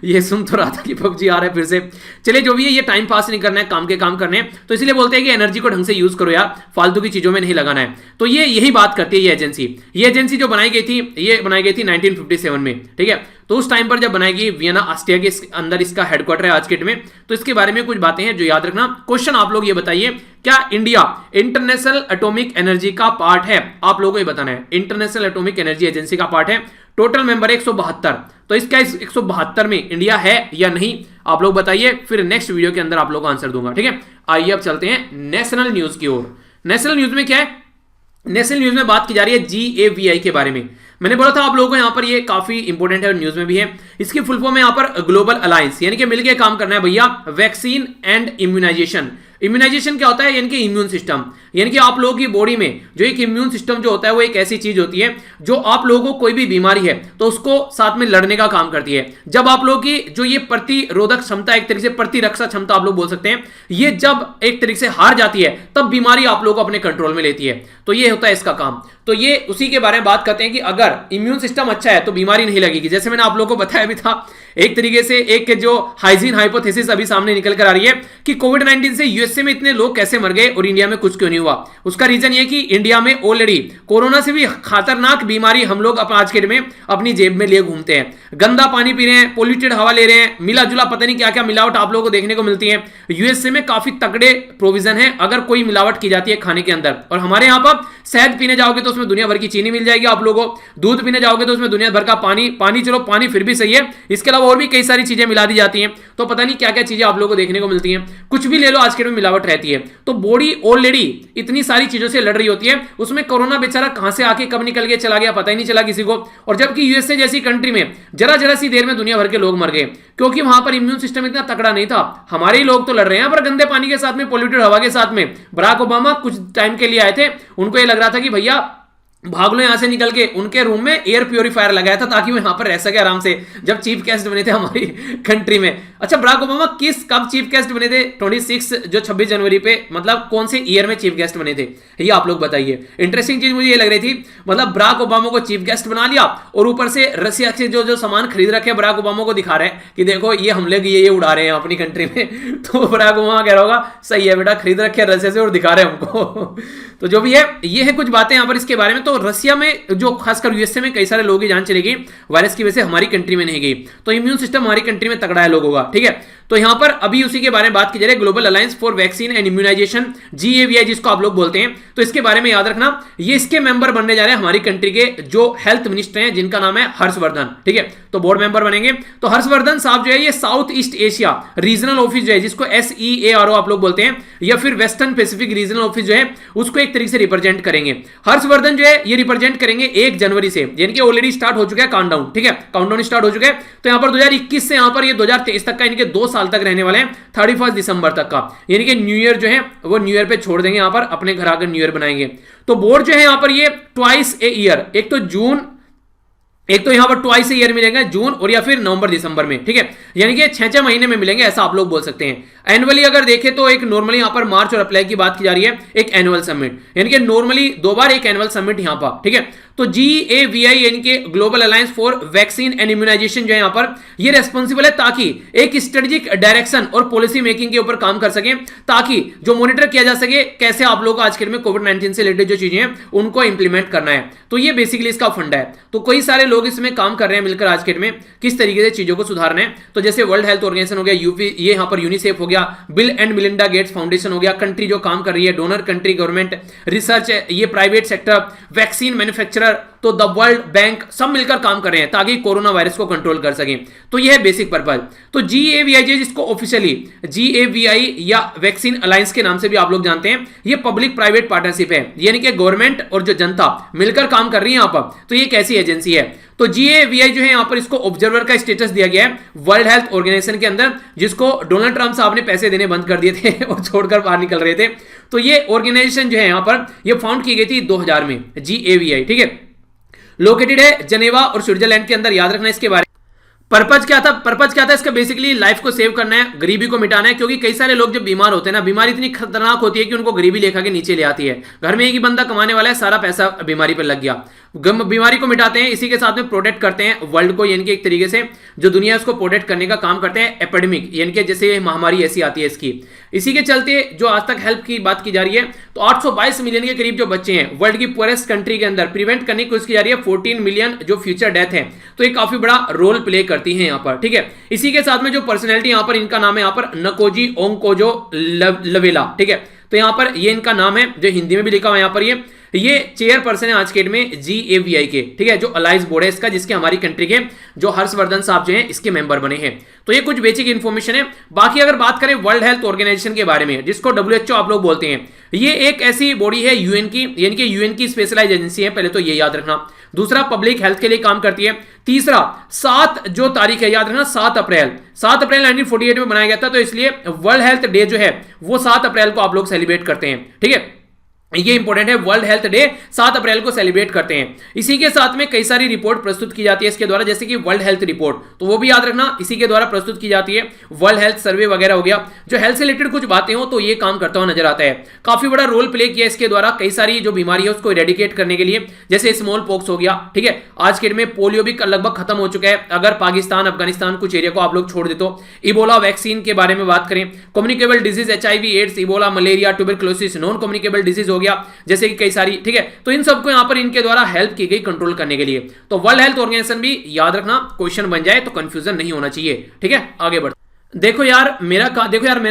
[SPEAKER 1] ये सुन तो रहा था कि पबजी आ रहा है फिर से। चलिए जो भी है, ये टाइम पास नहीं करना है, काम के काम करने हैं। तो इसलिए बोलते हैं कि एनर्जी को ढंग से यूज करो यार, फालतू की चीजों में नहीं लगाना है। तो ये यही बात करती है ये एजेंसी। ये एजेंसी जो बनाई गई थी, ये बनाई गई थी 1957 में, ठीक है। तो उस टाइम पर जब बनाई गई, वियना ऑस्ट्रिया के अंदर इसका हेडक्वार्टर है आज के डेट में। तो इसके बारे में कुछ बातें हैं जो याद रखना। क्वेश्चन आप लोग ये बताइए, क्या इंडिया इंटरनेशनल एटॉमिक एनर्जी का पार्ट है? आप लोगों को ये बताना है, इंटरनेशनल एटॉमिक एनर्जी एजेंसी का पार्ट है। टोटल मेंबर 172, तो इसका 172 में इंडिया है या नहीं, आप लोग बताइए। फिर नेक्स्ट वीडियो के अंदर आप लोग को आंसर दूंगा, ठीक है। आइए अब चलते हैं नेशनल न्यूज की ओर। नेशनल न्यूज में क्या है, नेशनल न्यूज में बात की जा रही है GAVI के बारे में। मैंने बोला था आप लोगों को यहां पर ये काफी इंपॉर्टेंट है, न्यूज में भी है। इसकी फुल फॉर्म है यहां पर ग्लोबल अलायंस, यानी कि मिलकर काम करना है भैया। Vaccine and immunisation. इम्यूनाइजेशन क्या होता है, यानी कि इम्यून सिस्टम, यानी कि आप लोगों की बॉडी में जो एक इम्यून सिस्टम जो होता है, वो एक ऐसी चीज होती है जो आप लोगों को कोई भी बीमारी है तो उसको साथ में लड़ने का काम करती है। जब आप लोगों की जो ये प्रतिरोधक क्षमता, एक तरीके से प्रतिरक्षा क्षमता आप लोग बोल सकते हैं, ये जब एक तरीके से हार जाती है तब बीमारी आप लोगों को अपने कंट्रोल में लेती है। तो ये होता है इसका काम। तो ये उसी के बारे में बात करते हैं कि अगर इम्यून सिस्टम अच्छा है तो बीमारी नहीं लगेगी। जैसे मैंने आप लोगों को बताया भी था, एक तरीके से एक जो हाइजीन हाइपोथेसिस अभी सामने निकल कर आ रही है कि कोविड-19 से यूएसए में इतने लोग कैसे मर गए और इंडिया में कुछ क्यों नहीं हुआ। उसका रीजन ये कि इंडिया में ऑलरेडी कोरोना से भी खतरनाक बीमारी हम लोग आज के डेट में अपनी जेब में लिए घूमते हैं। गंदा पानी पी रहे हैं, पोल्यूटेड हवा ले रहे हैं, मिला जुला पता नहीं क्या क्या मिलावट आप लोगों को देखने को मिलती है। यूएसए में काफी तगड़े प्रोविजन है अगर कोई मिलावट की जाती है खाने के अंदर। और हमारे यहाँ पर शहद पीने जाओगे तो उसमें दुनिया भर की चीनी मिल जाएगी आप लोगों को, दूध पीने जाओगे तो उसमें दुनिया भर का पानी चलो पानी फिर भी सही है, इसके अलावा और भी कई सारी चीजें मिला दी जाती हैं। तो पता नहीं क्या क्या चीजें आप लोगों को देखने को मिलती हैं, कुछ भी ले लो आज के में मिलावट रहती है। तो बॉडी ऑलरेडी इतनी सारी चीजों से लड़ रही होती है, उसमें कोरोना बेचारा कहां से आके कब निकल के चला गया पता ही नहीं चला किसी को। और जबकि यूएसए जैसी कंट्री में जरा जरा सी देर में दुनिया भर के लोग मर गए, क्योंकि वहां पर इम्यून सिस्टम इतना तगड़ा नहीं था। हमारे ही लोग तो लड़ रहे हैं पर गंदे पानी के साथ में, पोल्यूटेड हवा के साथ में। बराक ओबामा कुछ टाइम के लिए आए थे, उनको ये लग रहा था कि भैया भाग लो यहां से निकल के, उनके रूम में एयर प्योरीफायर लगाया था ताकि वो यहां पर रह सके आराम से, जब चीफ गेस्ट बने थे हमारी कंट्री में। अच्छा, बराक ओबामा कब चीफ गेस्ट बने थे? 26 जनवरी पे, मतलब कौन से ईयर में चीफ गेस्ट बने थे, ये आप लोग बताइए। इंटरेस्टिंग चीज मुझे ये लग रही थी, मतलब बराक ओबामा को चीफ गेस्ट बना लिया और ऊपर से रसिया से जो सामान खरीद रखे बराक ओबामा को दिखा रहे हैं कि देखो ये हमले की ये उड़ा रहे हैं अपनी कंट्री में। तो बराक ओबामा कह रहा होगा सही है बेटा, खरीद रखे रसिया से और दिखा रहे हैं हमको। तो जो भी है, ये है कुछ बातें यहां पर इसके बारे में। तो रसिया में जो खासकर यूएसए में कई सारे लोगों की जान चली गई वायरस की वजह से, हमारी कंट्री में नहीं गई। तो इम्यून सिस्टम हमारी कंट्री में तगड़ा है लोगों का, ठीक है। तो यहां पर अभी उसी के बारे में बात की जा रही है, global alliance for vaccine and immunisation, GAVI जिसको आप लोग बोलते हैं। तो इसके बारे में याद रखना, ये इसके मेंबर बनने जा रहे हैं हमारी कंट्री के जो हेल्थ मिनिस्टर हैं, जिनका नाम है हर्षवर्धन, ठीक है। तो बोर्ड मेंबर बनेंगे। तो हर्षवर्धन साहब जो है ये south east Asia regional office जो है, जिसको SEARO आप लोग बोलते हैं, या फिर वेस्टर्न पैसिफिक रीजनल ऑफिस जो है, उसको एक तरीके से रिप्रेजेंट करेंगे। हर्षवर्धन जो है ये रिप्रेजेंट करेंगे 1 जनवरी से, यानी कि ऑलरेडी स्टार्ट हो चुका है काउंटडाउन, ठीक है। काउंटडाउन स्टार्ट हो चुका है। तो यहां पर 2021 से यहां पर ये 2023 तक का, इनके 2 साल तक रहने वाले हैं, 31 दिसंबर तक का। यानी कि न्यू ईयर जो है वो न्यू ईयर पे छोड़ देंगे, यहां पर अपने घर आकर न्यू ईयर बनाएंगे। तो बोर्ड जो है यहां पर ये ट्वाइस ए ईयर, एक तो यहां पर ट्वाइस ए ईयर मिलेंगे, जून और या फिर नवंबर दिसंबर में, ठीक है। यानी कि 6-6 महीने में मिलेंगे, ऐसा आप लोग बोल सकते हैं। एनुअली अगर देखें तो एक नॉर्मली यहां पर मार्च और अप्रैल की बात की जा रही है, एक एनुअल समिट, यानी कि नॉर्मली 2 बार एक एनुअल समिट यहां पर, ठीक है। तो GAVI यानी कि global alliance for vaccine and immunisation जो है यहां पर ये रेस्पॉन्सिबल है ताकि एक स्ट्रेटेजिक डायरेक्शन और पॉलिसी मेकिंग के ऊपर काम कर सके, ताकि जो मॉनिटर किया जा सके कैसे आप लोग आज के में कोविड-19 से रिलेटेड जो चीजें हैं उनको इंप्लीमेंट करना है। तो ये बेसिकली इसका फंडा है। तो कई सारे लोग इसमें काम कर रहे हैं मिलकर आज के में, किस तरीके से चीजों को सुधारना है। तो जैसे वर्ल्ड हेल्थ ऑर्गेनाइजेशन हो गया, ये यहां पर यूनिसेफ हो गया, गया, bill and Melinda Gates foundation हो गया, कंट्री जो काम कर रही है, डोनर कंट्री, गवर्नमेंट, रिसर्च, ये प्राइवेट सेक्टर, वैक्सीन मैन्युफैक्चरर, तो द वर्ल्ड बैंक, सब मिलकर काम कर रहे हैं ताकि कोरोना वायरस को कंट्रोल कर सकें। तो यह है बेसिक पर्पज। तो GAVI जिसको ऑफिशियली GAVI या वैक्सीन अलायंस के नाम से भी आप लोग जानते हैं, ये पब्लिक प्राइवेट पार्टनरशिप है, यानी कि गवर्नमेंट और जो जनता मिलकर काम कर रही है यहां पर। तो ये एक ऐसी एजेंसी है। तो GAVI जो है यहां पर इसको ऑब्जर्वर का स्टेटस दिया गया है वर्ल्ड हेल्थ ऑर्गेनाइजेशन के अंदर, जिसको डोनाल्ड ट्रंप साहब ने पैसे देने बंद कर दिए थे और छोड़कर बाहर निकल रहे थे। तो ये ऑर्गेनाइजेशन जो है यहां पर ये फाउंड की गई थी 2000 में, GAVI, ठीक है। लोकेटेड है जनेवा और स्विट्जरलैंड के अंदर, याद रखना इसके बारे में। पर्पज क्या था इसका? बेसिकली लाइफ को सेव करना है, गरीबी को मिटाना है, क्योंकि कई सारे लोग जब बीमार होते हैं ना, बीमारी इतनी खतरनाक होती है कि उनको गरीबी लेखा के नीचे ले आती है। घर में एक ही बंदा कमाने वाला है, सारा पैसा बीमारी पर लग गया। बीमारी को मिटाते हैं, इसी के साथ में प्रोटेक्ट करते हैं वर्ल्ड को, यानी कि एक तरीके से जो दुनिया है उसको प्रोटेक्ट करने का काम करते हैं। एपिडेमिक यानी कि जैसे महामारी ऐसी आती है इसकी, इसी के चलते जो आज तक हेल्प की बात की जा रही है, तो 822 मिलियन के करीब जो बच्चे हैं वर्ल्ड की पुअरेस्ट कंट्री के अंदर प्रिवेंट करने की कोशिश की जा रही है। 14 मिलियन जो फ्यूचर डेथ है, तो ये काफी बड़ा रोल प्ले करती है यहाँ पर, ठीक है। इसी के साथ में जो पर्सनैलिटी यहाँ पर, इनका नाम है यहाँ पर नकोजी ओंगकोजो लवेला, ठीक है। तो यहाँ पर ये इनका नाम है, जो हिंदी में भी लिखा हुआ है यहाँ पर, ये चेयरपर्सन है आज के डेट में GAVI के, ठीक है, जो अलाइंस बोर्ड है इसका, जिसके हमारी कंट्री के जो हर्षवर्धन साहब जो हैं इसके मेंबर बने हैं। तो ये कुछ बेसिक इंफॉर्मेशन है। बाकी अगर बात करें वर्ल्ड हेल्थ ऑर्गेनाइजेशन के बारे में, जिसको WHO आप लोग बोलते हैं, ये एक ऐसी बॉडी है यूएन की, यानी कि यूएन की स्पेशलाइज एजेंसी है, पहले तो ये याद रखना। दूसरा, पब्लिक हेल्थ के लिए काम करती है। तीसरा, 7 जो तारीख है याद रखना, 7 अप्रैल 1948 में बनाया गया था, तो इसलिए वर्ल्ड हेल्थ डे जो है वो 7 अप्रैल को आप लोग सेलिब्रेट करते हैं, ठीक है। ये इंपॉर्टेंट है, वर्ल्ड हेल्थ डे 7 अप्रैल को सेलिब्रेट करते हैं। इसी के साथ में कई सारी रिपोर्ट प्रस्तुत की जाती है इसके द्वारा, जैसे कि वर्ल्ड हेल्थ रिपोर्ट, तो वो भी याद रखना, इसी के द्वारा प्रस्तुत की जाती है। वर्ल्ड हेल्थ सर्वे वगैरह हो गया, जो हेल्थ से रिलेटेड कुछ बातें हो तो ये काम करता हुआ नजर आता है। काफी बड़ा रोल प्ले किया इसके द्वारा कई सारी जो बीमारी है उसको इरेडिकेट करने के लिए, जैसे स्मॉल पॉक्स हो गया, ठीक है। आज के डेट में पोलियो भी लगभग खत्म हो चुका है, अगर पाकिस्तान, अफगानिस्तान कुछ एरिया को आप लोग छोड़ दे तो। इबोला वैक्सीन के बारे में बात करें, communicable disease HIV, AIDS, Ebola, malaria, tuberculosis, non communicable disease हो गया, जैसे कई सारी, ठीक है। तो इन सबको यहां पर इनके द्वारा हेल्प की गई कंट्रोल करने के लिए। तो वर्ल्ड हेल्थ ऑर्गेनाइजेशन भी याद रखना, क्वेश्चन बन जाए तो कंफ्यूजन नहीं होना चाहिए, ठीक है। आगे बढ़, देखो यार मेरा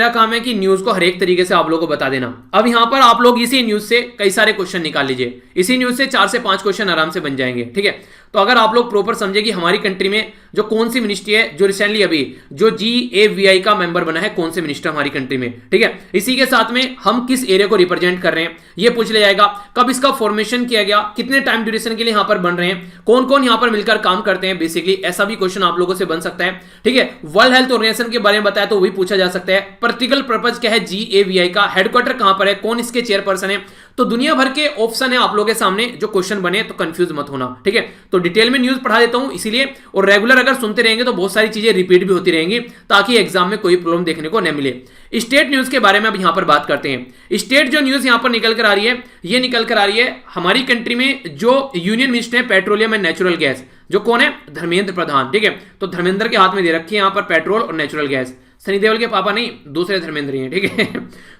[SPEAKER 1] काम है कि न्यूज को हर एक तरीके से आप लोगों को बता देना। अब यहां पर आप लोग इसी न्यूज से कई सारे क्वेश्चन निकाल लीजिए, इसी न्यूज से 4 से 5 क्वेश्चन आराम से बन जाएंगे, ठीक है। तो अगर आप लोग प्रॉपर समझे कि हमारी कंट्री में जो कौन सी मिनिस्ट्री है जो रिसेंटली अभी जो GAVI का मेंबर बना है, कौन से मिनिस्टर हमारी कंट्री में, ठीक है। इसी के साथ में हम किस एरिया को रिप्रेजेंट कर रहे हैं ये पूछ लिया जाएगा, कब इसका फॉर्मेशन किया गया, कितने टाइम ड्यूरेशन के लिए यहां पर बन रहे हैं, कौन कौन यहां पर मिलकर काम करते हैं, बेसिकली ऐसा भी क्वेश्चन आप लोगों से बन सकता है, ठीक है। वर्ल्ड हेल्थ ऑर्गेनाइजेशन के बारे में बताया तो वही पूछा जा सकता है। प्रैक्टिकल पर्पज क्या है GAVI का, हेडक्वार्टर कहां पर है, कौन इसके चेयरपर्सन है, तो दुनिया भर के ऑप्शन है आप लोगों के सामने, जो क्वेश्चन बने तो कंफ्यूज मत होना, ठीक है। तो डिटेल में न्यूज पढ़ा देता हूं इसीलिए, और रेगुलर अगर सुनते रहेंगे तो बहुत सारी चीजें रिपीट भी होती रहेंगी, ताकि एग्जाम में कोई प्रॉब्लम देखने को न मिले। स्टेट न्यूज के बारे में अब यहां पर बात करते हैं। स्टेट जो न्यूज यहां पर निकल कर आ रही है, ये निकल कर आ रही है हमारी कंट्री में जो यूनियन मिनिस्टर है पेट्रोलियम एंड नेचुरल गैस, जो कौन है, धर्मेंद्र प्रधान, ठीक है। तो धर्मेंद्र के हाथ में दे रखी है यहां पर पेट्रोल और नेचुरल गैस, सनी देओल के पापा नहीं, दूसरे धर्मेंद्र हैं, ठीक है।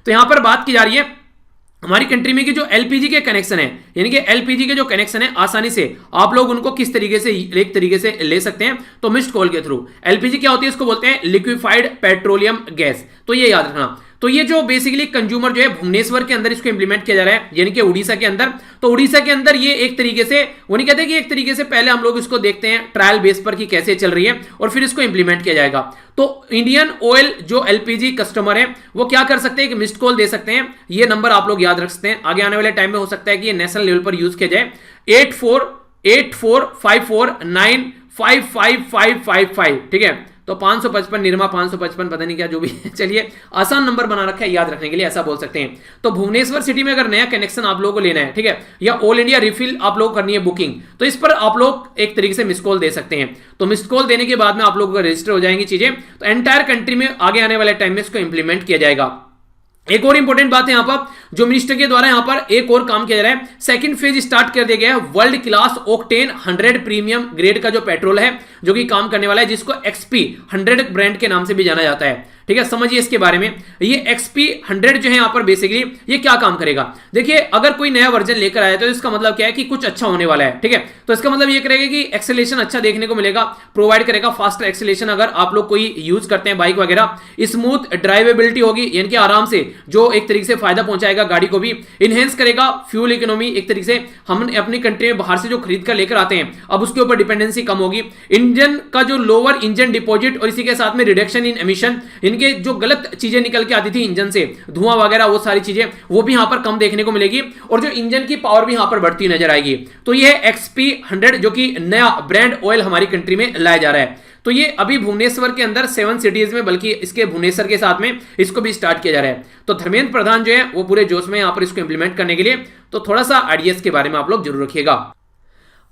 [SPEAKER 1] तो यहां पर बात की जा रही है हमारी कंट्री में कि जो LPG के कनेक्शन है, यानी कि LPG के जो कनेक्शन है आसानी से आप लोग उनको किस तरीके से एक तरीके से ले सकते हैं, तो मिस्ड कॉल के थ्रू। LPG क्या होती है, इसको बोलते हैं लिक्विफाइड पेट्रोलियम गैस, तो ये याद रखना। तो ये जो बेसिकली कंज्यूमर जो है भुवनेश्वर के अंदर इसको इंप्लीमेंट किया जा रहा है, यानी कि उड़ीसा के अंदर। तो उड़ीसा के अंदर ये एक तरीके से, वो नहीं कहते कि एक तरीके से पहले हम लोग इसको देखते हैं ट्रायल बेस पर कि कैसे चल रही है, और फिर इसको इंप्लीमेंट किया जाएगा। तो इंडियन ऑयल जो LPG कस्टमर है वो क्या कर सकते हैं कि मिस्ड कॉल दे सकते हैं, ये नंबर आप लोग याद रख सकते हैं। आगे आने वाले टाइम में हो सकता है कि ये नेशनल लेवल पर यूज किया जाए, 848454955555, ठीक है। तो 555 निर्मा 555 पता नहीं क्या जो भी चलिए आसान नंबर बना रखा है याद रखने के लिए, ऐसा बोल सकते हैं। तो भुवनेश्वर सिटी में अगर नया कनेक्शन आप लोगों को लेना है, ठीक है, या ऑल इंडिया रिफिल आप लोग करनी है बुकिंग, तो इस पर आप लोग एक तरीके से मिस कॉल दे सकते हैं। तो मिस कॉल देने के बाद में आप लोगों को रजिस्टर हो जाएंगी चीजें, तो एंटायर कंट्री में आगे आने वाले टाइम में इसको इंप्लीमेंट किया जाएगा। एक और इंपॉर्टेंट बात है यहां पर जो मिनिस्टर के द्वारा यहां पर एक और काम किया जा रहा है, सेकंड फेज स्टार्ट कर दिया गया है। World class octane 100 premium grade का जो पेट्रोल है जो कि काम करने वाला है, जिसको XP 100 ब्रांड के नाम से भी जाना जाता है, ठीक है, समझिए इसके बारे में। ये XP100 जो है यहाँ पर बेसिकली ये क्या काम करेगा, देखिए अगर कोई नया वर्जन लेकर आया तो इसका मतलब क्या है कि कुछ अच्छा होने वाला है, ठीक है। तो इसका मतलब ये करेगा कि एक्सेलेरेशन अच्छा देखने को मिलेगा, प्रोवाइड करेगा फास्ट एक्सेलेरेशन अगर आप लोग कोई यूज करते हैं बाइक वगैरह, स्मूथ ड्राइवेबिलिटी होगी यानी कि आराम से, जो एक तरीके से फायदा पहुंचाएगा गाड़ी को भी, इनहेंस करेगा फ्यूल इकोनॉमी, एक तरीके से हम अपनी कंट्री में बाहर से जो खरीद कर लेकर आते हैं अब उसके ऊपर डिपेंडेंसी कम होगी, इंजन का जो लोअर इंजन डिपॉजिट और इसी के साथ में रिडक्शन इन एमिशन, इनके जो गलत चीजें निकल के आती थी इंजन से, धुआं वगैरह वो सारी चीजें वो भी यहां पर कम देखने को मिलेगी और जो इंजन की पावर भी यहां पर बढ़ती नजर आएगी। तो ये है XP100 जो कि नया ब्रांड ऑयल हमारी कंट्री में लाया जा रहा है। तो ये अभी भुवनेश्वर के अंदर 7 सिटीज में, बल्कि इसके भुवनेश्वर के साथ में इसको भी स्टार्ट किया जा रहा है। तो धर्मेंद्र प्रधान जो है वो पूरे जोश में यहां पर इसको इंप्लीमेंट करने के लिए, तो थोड़ा सा आइडियाज के बारे में आप लोग जरूर रखिएगा।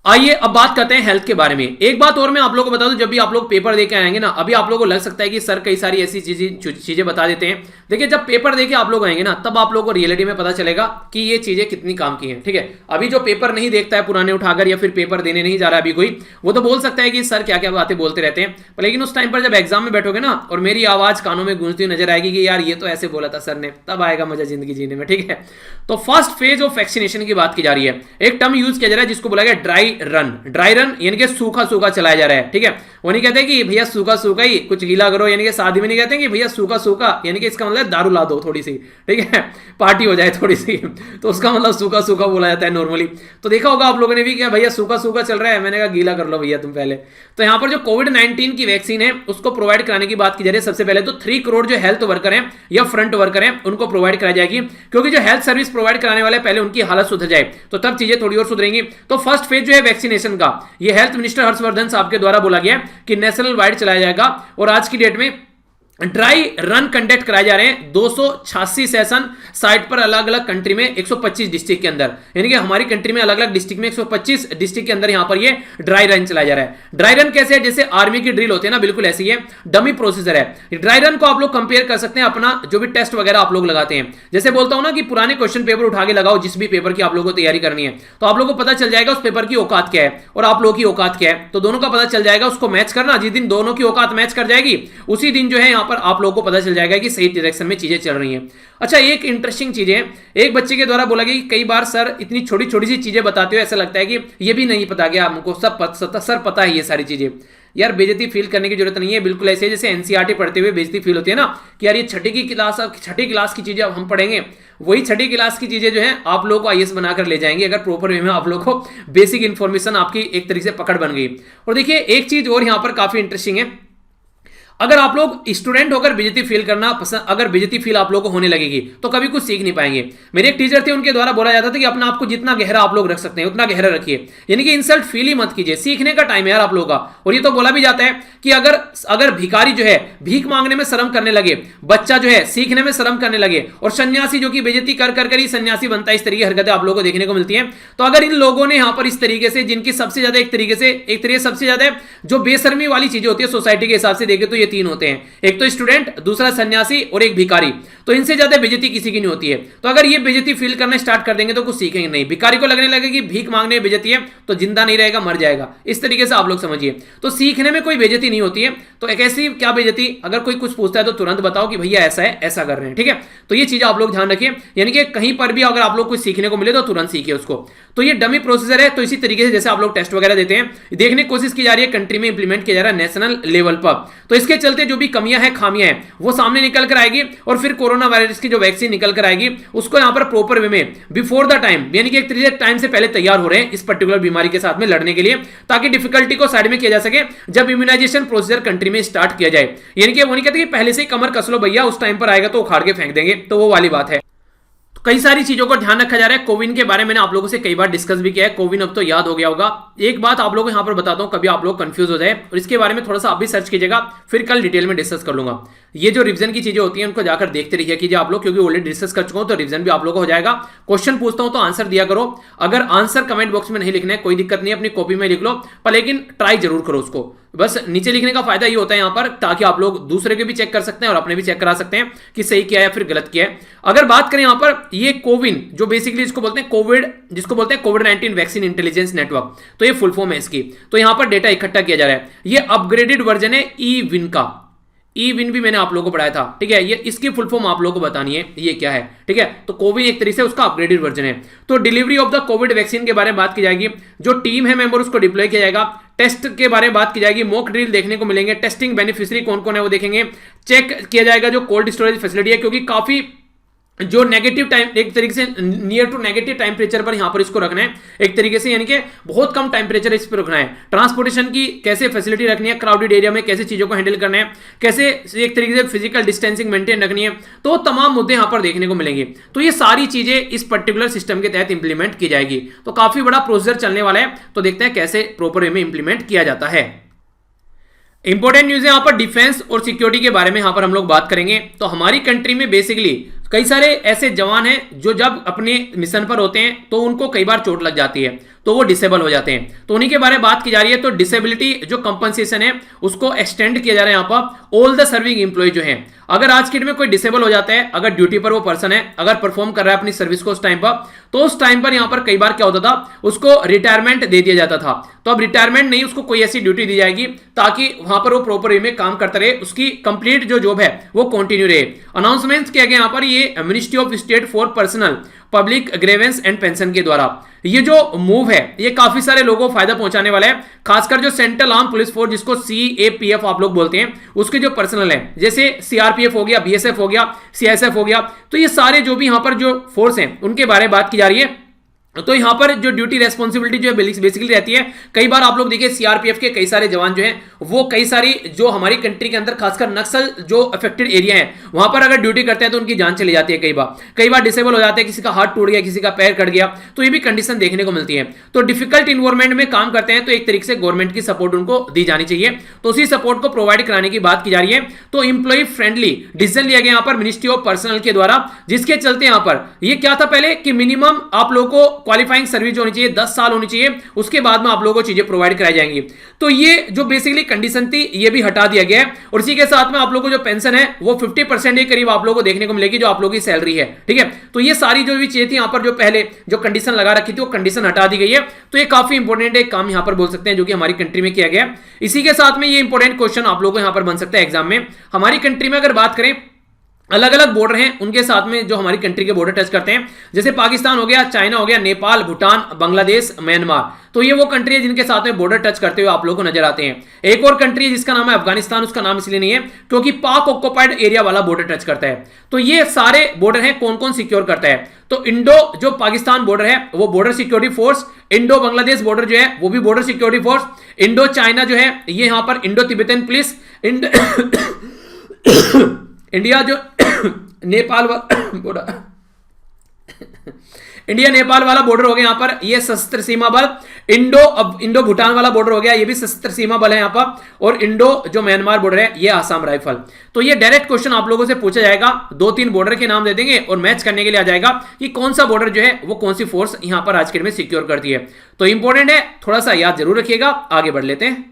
[SPEAKER 1] आइए अब बात करते हैं हेल्थ के बारे में। एक बात और मैं आप लोगों को बता दूं, जब भी आप लोग पेपर देके आएंगे ना, अभी आप लोगों को लग सकता है कि सर कई सारी ऐसी चीजें बता देते हैं। देखिए जब पेपर देके आप लोग आएंगे ना, तब आप लोगों को रियलिटी में पता चलेगा कि ये चीजें कितनी काम की हैं, ठीक है। अभी जो पेपर नहीं देखता है पुराने उठाकर, या फिर पेपर देने नहीं जा रहा है अभी कोई, वो तो बोल सकता है कि सर क्या क्या बातें बोलते रहते हैं, लेकिन उस टाइम पर जब एग्जाम में बैठोगे ना और मेरी आवाज कानों में गूंजती हुई नजर आएगी कि यार ये तो ऐसे बोला था सर ने, तब आएगा मजा जिंदगी जीने में, ठीक है। तो फर्स्ट फेज ऑफ वैक्सीनेशन की बात की जा रही है। एक टर्म यूज किया जा रहा है जिसको बोला गया ड्राई रन। ड्राई रन यानी कि सूखा सूखा चलाया जा रहा है, ठीक है। वो नहीं कहते कि भैया सूखा सूखा ही कुछ गीला करो, यानी कि शादी में नहीं कहते कि भैया सूखा सूखा, यानी कि इसका मतलब दारू ला दो थोड़ी सी, ठीक है, पार्टी हो जाए थोड़ी सी, तो उसका मतलब सूखा सूखा बोला जाता है नॉर्मली। तो देखा होगा आप लोगों ने भी क्या भैया सूखा सूखा चल रहा है, मैंने कहा गीला कर लो भैया तुम पहले। तो यहां पर जो कोविड-19 की वैक्सीन है उसको प्रोवाइड कराने की बात की जा रही है। सबसे पहले तो 3 करोड़ जो हेल्थ वर्कर हैं या फ्रंट वर्कर हैं उनको प्रोवाइड कराई जाएगी, क्योंकि जो हेल्थ सर्विस प्रोवाइड कराने वाले पहले उनकी हालत सुधर जाए तो तब चीजें थोड़ी और सुधरेंगी। तो फर्स्ट फेज जो है वैक्सीनेशन का, ये हेल्थ मिनिस्टर हर्षवर्धन साहब के द्वारा बोला गया कि नेशनल वाइड चलाया जाएगा और आज की डेट में ड्राई रन कंडक्ट कराए जा रहे हैं 286 सेशन साइट पर अलग अलग कंट्री में 125 डिस्ट्रिक्ट के अंदर, यानी कि हमारी कंट्री में अलग अलग डिस्ट्रिक्ट में 125 डिस्ट्रिक्ट के अंदर यहां पर ये ड्राई रन चलाया जा रहा है। ड्राई रन कैसे है, जैसे आर्मी की ड्रिल होती है ना, बिल्कुल ऐसी है, डमी प्रोसीजर है। ड्राई रन को आप लोग कंपेयर कर सकते हैं अपना जो भी टेस्ट वगैरह आप लोग लगाते हैं, जैसे बोलता हूं ना कि पुराने क्वेश्चन पेपर उठा के लगाओ जिस भी पेपर की आप लोगों को तैयारी करनी है, तो आप लोगों को पता चल जाएगा उस पेपर की औकात क्या है और आप लोगों की औकात क्या है, तो दोनों का पता चल जाएगा। उसको मैच करना, जिस दिन दोनों की औकात मैच कर जाएगी उसी दिन जो है यहां पर आप लोगों को पता चल जाएगा कि सही डायरेक्शन में चीजें चल रही हैं। अच्छा, एक इंटरेस्टिंग चीज है, एक बच्चे के द्वारा बोला गया कि कई बार सर इतनी छोटी छोटी सी चीजें बताते हो ऐसा लगता है कि ये भी नहीं पता गया हमको, सर पता है ये सारी चीजें। यार बेइज्जती फील करने की जरूरत नहीं है, बिल्कुल ऐसे जैसे एनसीईआरटी पढ़ते हुए बेइज्जती फील होती है ना कि यार ये छठी क्लास की चीजें अब हम पढ़ेंगे, वही छठी क्लास की चीजें जो है आप लोगों को आईएएस बनाकर ले जाएंगे अगर प्रॉपर वे में आप लोगों को बेसिक इंफॉर्मेशन आपकी एक तरीके से पकड़ बन गई। और देखिए एक चीज और यहां पर काफी इंटरेस्टिंग है, अगर आप लोग स्टूडेंट होकर बेइज्जती फील करना पसंद, अगर बेइज्जती फील आप लोगों को होने लगेगी तो कभी कुछ सीख नहीं पाएंगे। मेरे एक टीचर थे, उनके द्वारा बोला जाता था कि अपना आपको जितना गहरा आप लोग रख सकते हैं उतना गहरा रखिए, यानी कि इंसल्ट फील ही मत कीजिए, सीखने का टाइम है यार आप लोगों का। और ये तो बोला भी जाता है कि अगर भिखारी जो है भीख मांगने में शर्म करने लगे, बच्चा जो है सीखने में शर्म करने लगे, और सन्यासी जो कि बेइज्जती कर कर ही सन्यासी बनता है, इस तरीके की हरकतें आप लोगों को देखने को मिलती हैं। तो अगर इन लोगों ने यहां पर इस तरीके से, जिनकी सबसे ज्यादा एक तरीके सबसे ज्यादा जो बेशर्मी वाली चीजें होती है सोसाइटी के हिसाब से देखें तो ये 3 होते हैं, एक तो स्टूडेंट, दूसरा सन्यासी और एक भिखारी। तो इनसे ज्यादा बेइज्जती किसी की नहीं होती है। तो अगर ये बेइज्जती फील करना स्टार्ट कर देंगे तो कुछ सीखेंगे नहीं। भिखारी को लगने लगे कि भीख मांगने में बेइज्जती है तो जिंदा नहीं रहेगा, मर जाएगा, इस तरीके से आप लोग समझिए। तो सीखने में कोई बेइज्जती नहीं होती है। तो एक ऐसी क्या बेइज्जती, अगर कोई कुछ पूछता है तो तुरंत बताओ कि भैया ऐसा है, ऐसा कर रहे हैं, ठीक है। तो ये चीज आप लोग ध्यान रखिए, यानी कि कहीं पर भी अगर आप लोग कुछ सीखने को मिले तो तुरंत सीखिए उसको। तो ये डमी प्रोसीजर है। तो इसी तरीके से जैसे आप लोग टेस्ट वगैरह देते हैं, देखने की कोशिश की जा रही है, कंट्री में इंप्लीमेंट किया जा रहा है नेशनल लेवल पर। तो इसके चलते जो भी कमियां हैं, खामियां हैं, वो सामने निकल कर आएगी और फिर कोरोना वायरस की जो वैक्सीन निकल कर आएगी उसको यहां पर प्रॉपर वे में बिफोर द टाइम, यानी कि एक तरीके टाइम से पहले तैयार हो रहे हैं इस पर्टिकुलर बीमारी के साथ में लड़ने के लिए, ताकि डिफिकल्टी को साइड में किया जा सके जब इम्यूनाइजेशन प्रोसीजर कंट्री में स्टार्ट किया जाए। यानी कि वो नहीं कहते कि पहले से ही कमर कस लो भैया, उस टाइम पर आएगा तो उखाड़ के फेंक देंगे, तो वो वाली बात है। कई सारी चीजों को ध्यान रखा जा रहा है। कोविन के बारे में मैंने आप लोगों से कई बार डिस्कस भी किया है, कोविन अब तो याद हो गया होगा। एक बात आप लोगों को यहां पर बताता हूं, कभी आप लोग कंफ्यूज हो जाए, और इसके बारे में थोड़ा सा आप भी सर्च कीजिएगा, फिर कल डिटेल में डिस्कस कर लूंगा। ये जो रिवीजन की चीजें होती हैं उनको जाकर देखते रहिए कीजिए आप लोग, क्योंकि ऑलरेडी डिस्कस कर चुका हूं तो रिवीजन भी आप लोगों को हो जाएगा। क्वेश्चन पूछता हूं तो आंसर दिया करो, अगर आंसर कमेंट बॉक्स में नहीं लिखना है कोई दिक्कत नहीं है, अपनी कॉपी में लिख लो, पर लेकिन ट्राई जरूर करो उसको। बस नीचे लिखने का फायदा ये होता है यहां पर, ताकि आप लोग दूसरे के भी चेक कर सकते हैं और अपने भी चेक करा सकते हैं कि सही किया है या फिर गलत किया है। अगर बात करें यहां पर, ये कोविन जो बेसिकली इसको बोलते हैं कोविड-19 वैक्सीन इंटेलिजेंस नेटवर्क, तो ये फुल फॉर्म है इसकी। तो यहां पर डेटा इकट्ठा किया जा रहा है, ये अपग्रेडेड वर्जन है ई-विन का। ई विन भी मैंने आप लोगों को पढ़ाया था, ठीक है। ये इसकी फुल फॉर्म आप लोगों को बतानी है ये क्या है, ठीक है। तो कोविन एक तरीके से उसका अपग्रेडेड वर्जन है। तो delivery of the Covid vaccine के बारे में बात की जाएगी, जो टीम है मेंबर उसको डिप्लॉय किया जाएगा, टेस्ट के बारे में बात की जाएगी, मॉक ड्रिल देखने को मिलेंगे, टेस्टिंग बेनिफिशियरी कौन कौन है वो देखेंगे, चेक किया जाएगा जो कोल्ड स्टोरेज फैसिलिटी है, क्योंकि काफी जो नेगेटिव टाइम एक तरीके से नियर टू नेगेटिव टेम्परेचर पर यहां पर इसको रखना है एक तरीके से, यानी कि बहुत कम टेम्परेचर इस पर रखना है। ट्रांसपोर्टेशन की कैसे फैसिलिटी रखनी है, क्राउडेड एरिया में कैसे चीजों को हैंडल करना है, कैसे एक तरीके से फिजिकल डिस्टेंसिंग मेंटेन रखनी है, तो तमाम मुद्दे यहां पर देखने को मिलेंगे। तो ये सारी चीजें इस पर्टिकुलर सिस्टम के तहत इंप्लीमेंट की जाएगी। तो काफी बड़ा प्रोसीजर चलने वाला है, तो देखते हैं कैसे प्रॉपर वे में इंप्लीमेंट किया जाता है। इंपॉर्टेंट न्यूज है यहां पर डिफेंस और सिक्योरिटी के बारे में यहां पर हम लोग बात करेंगे। तो हमारी कंट्री में बेसिकली कई सारे ऐसे जवान हैं जो जब अपने मिशन पर होते हैं तो उनको कई बार चोट लग जाती है, तो वो डिसेबल हो जाते हैं। तो उन्हीं के बारे में बात की जा रही है। तो डिसेबिलिटी जो कंपनसेशन है उसको एक्सटेंड किया जा रहा है यहाँ पर ऑल द सर्विंग एम्प्लॉय जो है। अगर आज के डेट में कोई डिसेबल हो जाता है, अगर ड्यूटी पर वो पर्सन है, अगर परफॉर्म कर रहा है अपनी सर्विस को उस टाइम पर, तो उस टाइम पर यहाँ पर कई बार क्या होता था, उसको रिटायरमेंट दे दिया जाता था। तो अब रिटायरमेंट नहीं, उसको कोई ऐसी ड्यूटी दी जाएगी ताकि वहां पर वो प्रॉपर वे में काम करता रहे, उसकी कंप्लीट जो जॉब है वो कंटिन्यू रहे। अनाउंसमेंट किया गया यहाँ पर ये ministry of state for personnel public grievance and pension के द्वारा। ये जो मूव है ये काफी सारे लोगों को फायदा पहुंचाने वाला है, खासकर जो सेंट्रल आर्म पुलिस फोर्स जिसको CAPF आप लोग बोलते हैं, उसके जो पर्सनल है, जैसे CRPF हो गया, BSF हो गया, CSF हो गया, तो ये सारे जो भी यहां पर जो फोर्स हैं उनके बारे में बात की जा रही है। तो यहां पर जो ड्यूटी रेस्पॉन्सिबिलिटी जो है बेसिकली रहती है, कई बार आप लोग देखिए CRPF के कई सारे जवान जो हैं वो कई सारी जो हमारी कंट्री के अंदर खासकर नक्सल जो अफेक्टेड एरिया है वहां पर अगर ड्यूटी करते हैं तो उनकी जान चली जाती है। कई बार डिसेबल हो जाते हैं, किसी का हाथ टूट गया, किसी का पैर कट गया, तो ये भी कंडीशन देखने को मिलती है। तो डिफिकल्ट इन्वायरमेंट में काम करते हैं तो एक तरीके से गवर्नमेंट की सपोर्ट उनको दी जानी चाहिए, तो उसी सपोर्ट को प्रोवाइड कराने की बात की जा रही है। तो इंप्लॉय फ्रेंडली डिसीजन लिया गया यहाँ पर मिनिस्ट्री ऑफ पर्सनल के द्वारा, जिसके चलते यहाँ पर ये क्या था पहले कि मिनिमम आप लोगों को क्वालिफाइंग सर्विस होनी चाहिए, 10 साल होनी चाहिए, उसके बाद में आप लोगों को चीजें प्रोवाइड कराई जाएंगी। तो ये जो बेसिकली कंडीशन थी ये भी हटा दिया गया है, और इसी के साथ में आप लोगों को जो पेंशन है वो 50% के करीब आप लोगों को देखने को मिलेगी जो आप लोगों की सैलरी है, ठीक है। तो ये सारी जो भी चीजें थी यहां पर जो पहले जो कंडीशन लगा रखी थी वो कंडीशन हटा दी गई है। तो ये काफी इंपॉर्टेंट एक काम यहां पर बोल सकते हैं जो कि हमारी कंट्री में किया गया। इसी के साथ में ये इंपॉर्टेंट क्वेश्चन आप लोगों को यहां पर बन सकता है एग्जाम में। हमारी कंट्री में अगर बात करें, अलग अलग बॉर्डर हैं उनके साथ में जो हमारी कंट्री के बॉर्डर टच करते हैं, जैसे पाकिस्तान हो गया, चाइना हो गया, नेपाल, भूटान, बांग्लादेश, म्यांमार, तो ये वो कंट्री है जिनके साथ में बॉर्डर टच करते हुए आप लोगों को नजर आते हैं। एक और कंट्री है जिसका नाम है अफगानिस्तान, उसका नाम इसलिए नहीं है क्योंकि पाक ऑक्युपाइड एरिया वाला बॉर्डर टच करता है। तो ये सारे बॉर्डर हैं, कौन कौन सिक्योर करता है, तो इंडो जो पाकिस्तान बॉर्डर है वो border security force, Indo Bangladesh border जो है वो भी border security force, Indo China जो है ये यहां पर इंडो तिब्बतन पुलिस, इंडिया जो नेपाल बॉर्डर इंडिया नेपाल वाला बॉर्डर हो गया यहां पर, ये सशस्त्र सीमा बल, इंडो भूटान वाला बॉर्डर हो गया, ये भी सशस्त्र सीमा बल है यहां पर, और इंडो जो म्यांमार बॉर्डर है ये आसाम राइफल। तो ये डायरेक्ट क्वेश्चन आप लोगों से पूछा जाएगा, 2-3 बॉर्डर के नाम दे देंगे और मैच करने के लिए आ जाएगा कि कौन सा बॉर्डर जो है वो कौन सी फोर्स यहां पर आज के में सिक्योर करती है। तो इंपॉर्टेंट है, थोड़ा सा याद जरूर रखिएगा। आगे बढ़ लेते हैं,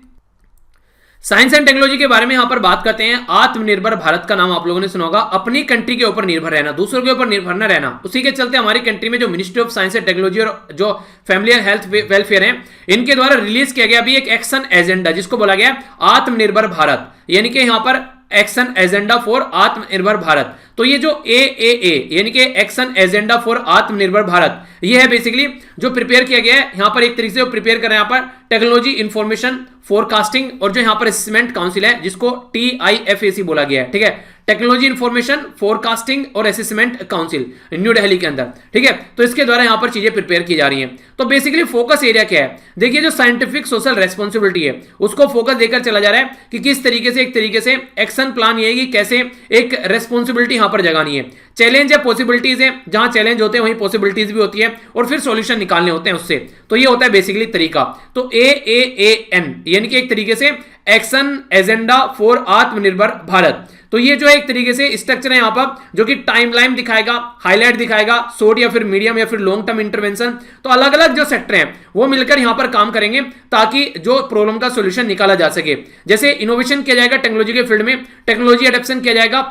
[SPEAKER 1] साइंस एंड टेक्नोलॉजी के बारे में यहां पर बात करते हैं। आत्मनिर्भर भारत का नाम आप लोगों ने सुना होगा, अपनी कंट्री के ऊपर निर्भर रहना, दूसरों के ऊपर निर्भर न रहना। उसी के चलते हमारी कंट्री में जो ministry of science and technology और जो फैमिली एंड हेल्थ वेलफेयर है इनके द्वारा रिलीज किया गया अभी एक एक्शन एजेंडा जिसको बोला गया आत्मनिर्भर भारत, यानी कि यहां पर एक्शन एजेंडा फॉर आत्मनिर्भर भारत। तो ये जो AAA यानी कि एक्शन एजेंडा फॉर आत्मनिर्भर भारत, ये है बेसिकली जो प्रिपेयर किया गया है यहां पर, एक तरीके से प्रिपेयर कर रहे हैं यहां पर टेक्नोलॉजी इंफॉर्मेशन फोरकास्टिंग और जो यहां पर असेसमेंट काउंसिल है जिसको TIFAC बोला गया है, ठीक है, टेक्नोलॉजी इंफॉर्मेशन फोरकास्टिंग और असेसमेंट काउंसिल न्यू दिल्ली के अंदर, ठीक है। तो इसके द्वारा यहां पर चीजें प्रिपेयर की जा रही हैं। तो बेसिकली फोकस एरिया क्या है, देखिए जो साइंटिफिक सोशल रेस्पॉन्सिबिलिटी है उसको फोकस देकर चला जा रहा है कि किस तरीके से एक तरीके से एक्शन प्लान ये है कि कैसे एक रेस्पॉन्सिबिलिटी यहां पर जगानी है। चैलेंज है, पॉसिबिलिटीज है, जहां चैलेंज होते हैं वहीं पॉसिबिलिटीज भी होती है और फिर सॉल्यूशन निकालने होते हैं उससे। तो ये होता है बेसिकली तरीका। तो AAAN यानी कि एक तरीके से एक्शन एजेंडा फॉर आत्मनिर्भर भारत। तो ये जो है एक तरीके से स्ट्रक्चर है यहां पर जो कि टाइमलाइन दिखाएगा, हाईलाइट दिखाएगा, शॉर्ट या फिर मीडियम या फिर लॉन्ग टर्म इंटरवेंशन। तो अलग अलग जो सेक्टर हैं वो मिलकर यहां पर काम करेंगे ताकि जो प्रॉब्लम का सॉल्यूशन निकाला जा सके। जैसे इनोवेशन किया जाएगा टेक्नोलॉजी के फील्ड में, टेक्नोलॉजी एडेप्शन किया जाएगा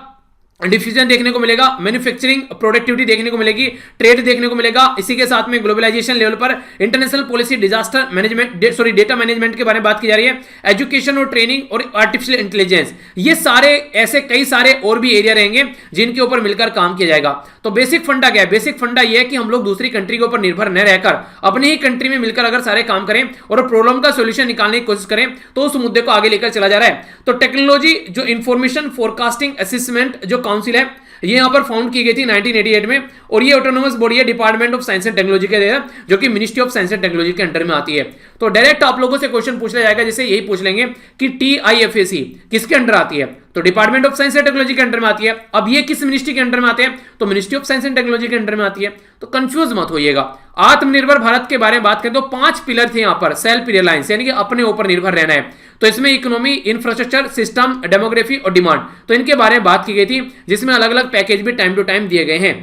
[SPEAKER 1] डिफ्यूजन देखने को मिलेगा, मैन्युफैक्चरिंग प्रोडक्टिविटी देखने को मिलेगी, ट्रेड देखने को मिलेगा। इसी के साथ में ग्लोबलाइजेशन लेवल पर international policy, disaster management, data management के बारे में बात की जा रही है, एजुकेशन और ट्रेनिंग और आर्टिफिशियल इंटेलिजेंस। ये सारे ऐसे कई सारे और भी एरिया रहेंगे जिनके ऊपर मिलकर काम किया जाएगा। तो बेसिक फंडा क्या है? बेसिक फंडा यह है कि हम लोग दूसरी कंट्री के ऊपर निर्भर न रहकर अपनी ही कंट्री में मिलकर अगर सारे काम करें और प्रॉब्लम का सोल्यूशन निकालने की कोशिश करें तो उस मुद्दे को आगे लेकर चला जा रहा है। तो टेक्नोलॉजी जो इंफॉर्मेशन फोरकास्टिंग असेसमेंट जो काउंसिल है ये यहां पर फाउंड की गई थी 1988 में, और ये ऑटोनोमस बॉडी है department of science and technology के जो कि ministry of science and technology के अंडर में आती है। तो डायरेक्ट आप लोगों से क्वेश्चन पूछा जाएगा, जैसे यही पूछ लेंगे कि TIFAC किसके अंडर आती है? तो department of science and technology के अंडर में आती है। अब ये किस मिनिस्ट्री के अंडर में आते हैं? तो ministry of science and technology के अंडर में आती है। तो कंफ्यूज मत होइएगा। आत्मनिर्भर भारत के बारे में बात करें तो 5 पिलर थे यहां पर, सेल्फ रिलायंस यानी कि अपने ऊपर निर्भर रहना है। तो इसमें इकोनॉमी, इंफ्रास्ट्रक्चर, सिस्टम, डेमोग्राफी और डिमांड, तो इनके बारे में बात की गई थी, जिसमें अलग अलग पैकेज भी टाइम टू टाइम दिए गए हैं।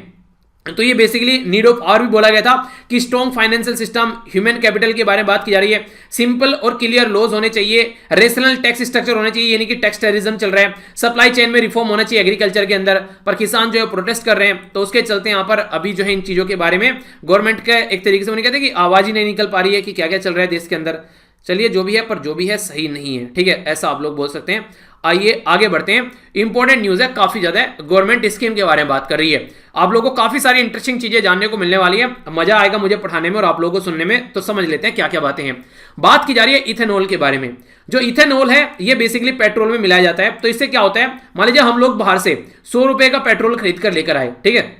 [SPEAKER 1] तो ये बेसिकली नीड ऑफ और भी बोला गया था कि strong financial system, human capital के बारे में बात की जा रही है, सिंपल और क्लियर लॉज होने चाहिए, रेशनल टैक्स स्ट्रक्चर होना चाहिए यानी कि टैक्स टेररिज्म चल रहा है, सप्लाई चेन में रिफॉर्म होना चाहिए एग्रीकल्चर के अंदर। पर किसान जो है प्रोटेस्ट कर रहे हैं, तो उसके चलते यहाँ पर अभी जो है इन चीजों के बारे में गवर्नमेंट का एक तरीके से उन्हें कहते हैं कि आवाज ही नहीं निकल पा रही है कि क्या क्या चल रहा है देश के अंदर। चलिए जो भी है, पर जो भी है सही नहीं है, ठीक है, ऐसा आप लोग बोल सकते हैं। आइए आगे बढ़ते हैं। इंपॉर्टेंट न्यूज है, काफी ज्यादा गवर्नमेंट स्कीम के बारे में बात कर रही है। आप लोगों को काफी सारी इंटरेस्टिंग चीजें जानने को मिलने वाली है, मजा आएगा मुझे पढ़ाने में और आप लोगों को सुनने में। तो समझ लेते हैं क्या क्या बातें हैं। बात की जा रही है इथेनॉल के बारे में। जो इथेनॉल है ये बेसिकली पेट्रोल में मिलाया जाता है। तो इससे क्या होता है, मान लीजिए हम लोग बाहर से 100 रुपए का पेट्रोल खरीद कर लेकर आए, ठीक है।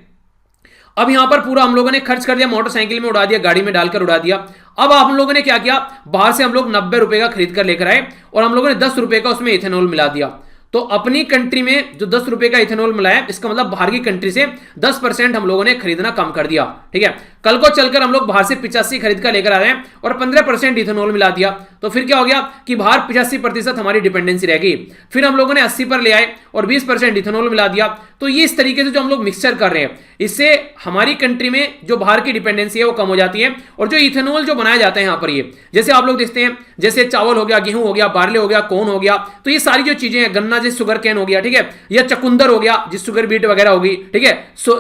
[SPEAKER 1] अब यहां पर पूरा हम लोगों ने खर्च कर दिया, मोटरसाइकिल में उड़ा दिया, गाड़ी में डालकर उड़ा दिया। अब हम लोगों ने क्या किया, बाहर से हम लोग 90 रुपए का खरीद कर लेकर आए और हम लोगों ने 10 रुपए का उसमें इथेनॉल मिला दिया। तो अपनी कंट्री में जो 10 रुपए का इथेनॉल मिलाया, इसका मतलब बाहर की कंट्री से 10% हम लोगों ने खरीदना कम कर दिया, ठीक है। कल को चलकर हम लोग बाहर से 85 खरीद कर लेकर आ रहे हैं और 15% इथेनॉल मिला दिया, तो फिर क्या हो गया कि बाहर 85% हमारी डिपेंडेंसी रह गई। फिर हम लोगों ने 80 पर ले आए और 20% इथेनॉल मिला दिया। तो ये इस तरीके से जो हम लोग मिक्सचर कर रहे हैं, इससे हमारी कंट्री में जो बाहर की डिपेंडेंसी है वो कम हो जाती है। और जो इथेनॉल जो बनाया जाता है यहाँ पर, ये जैसे आप लोग देखते हैं, जैसे चावल हो गया, गेहूं हो गया, बार्ले हो गया, कॉर्न हो गया, तो ये सारी जो चीजें हैं, गन्ना जैसे शुगर कैन हो गया, ठीक है, या चकुंदर हो गया जिस शुगर बीट वगैरह होगी, ठीक है,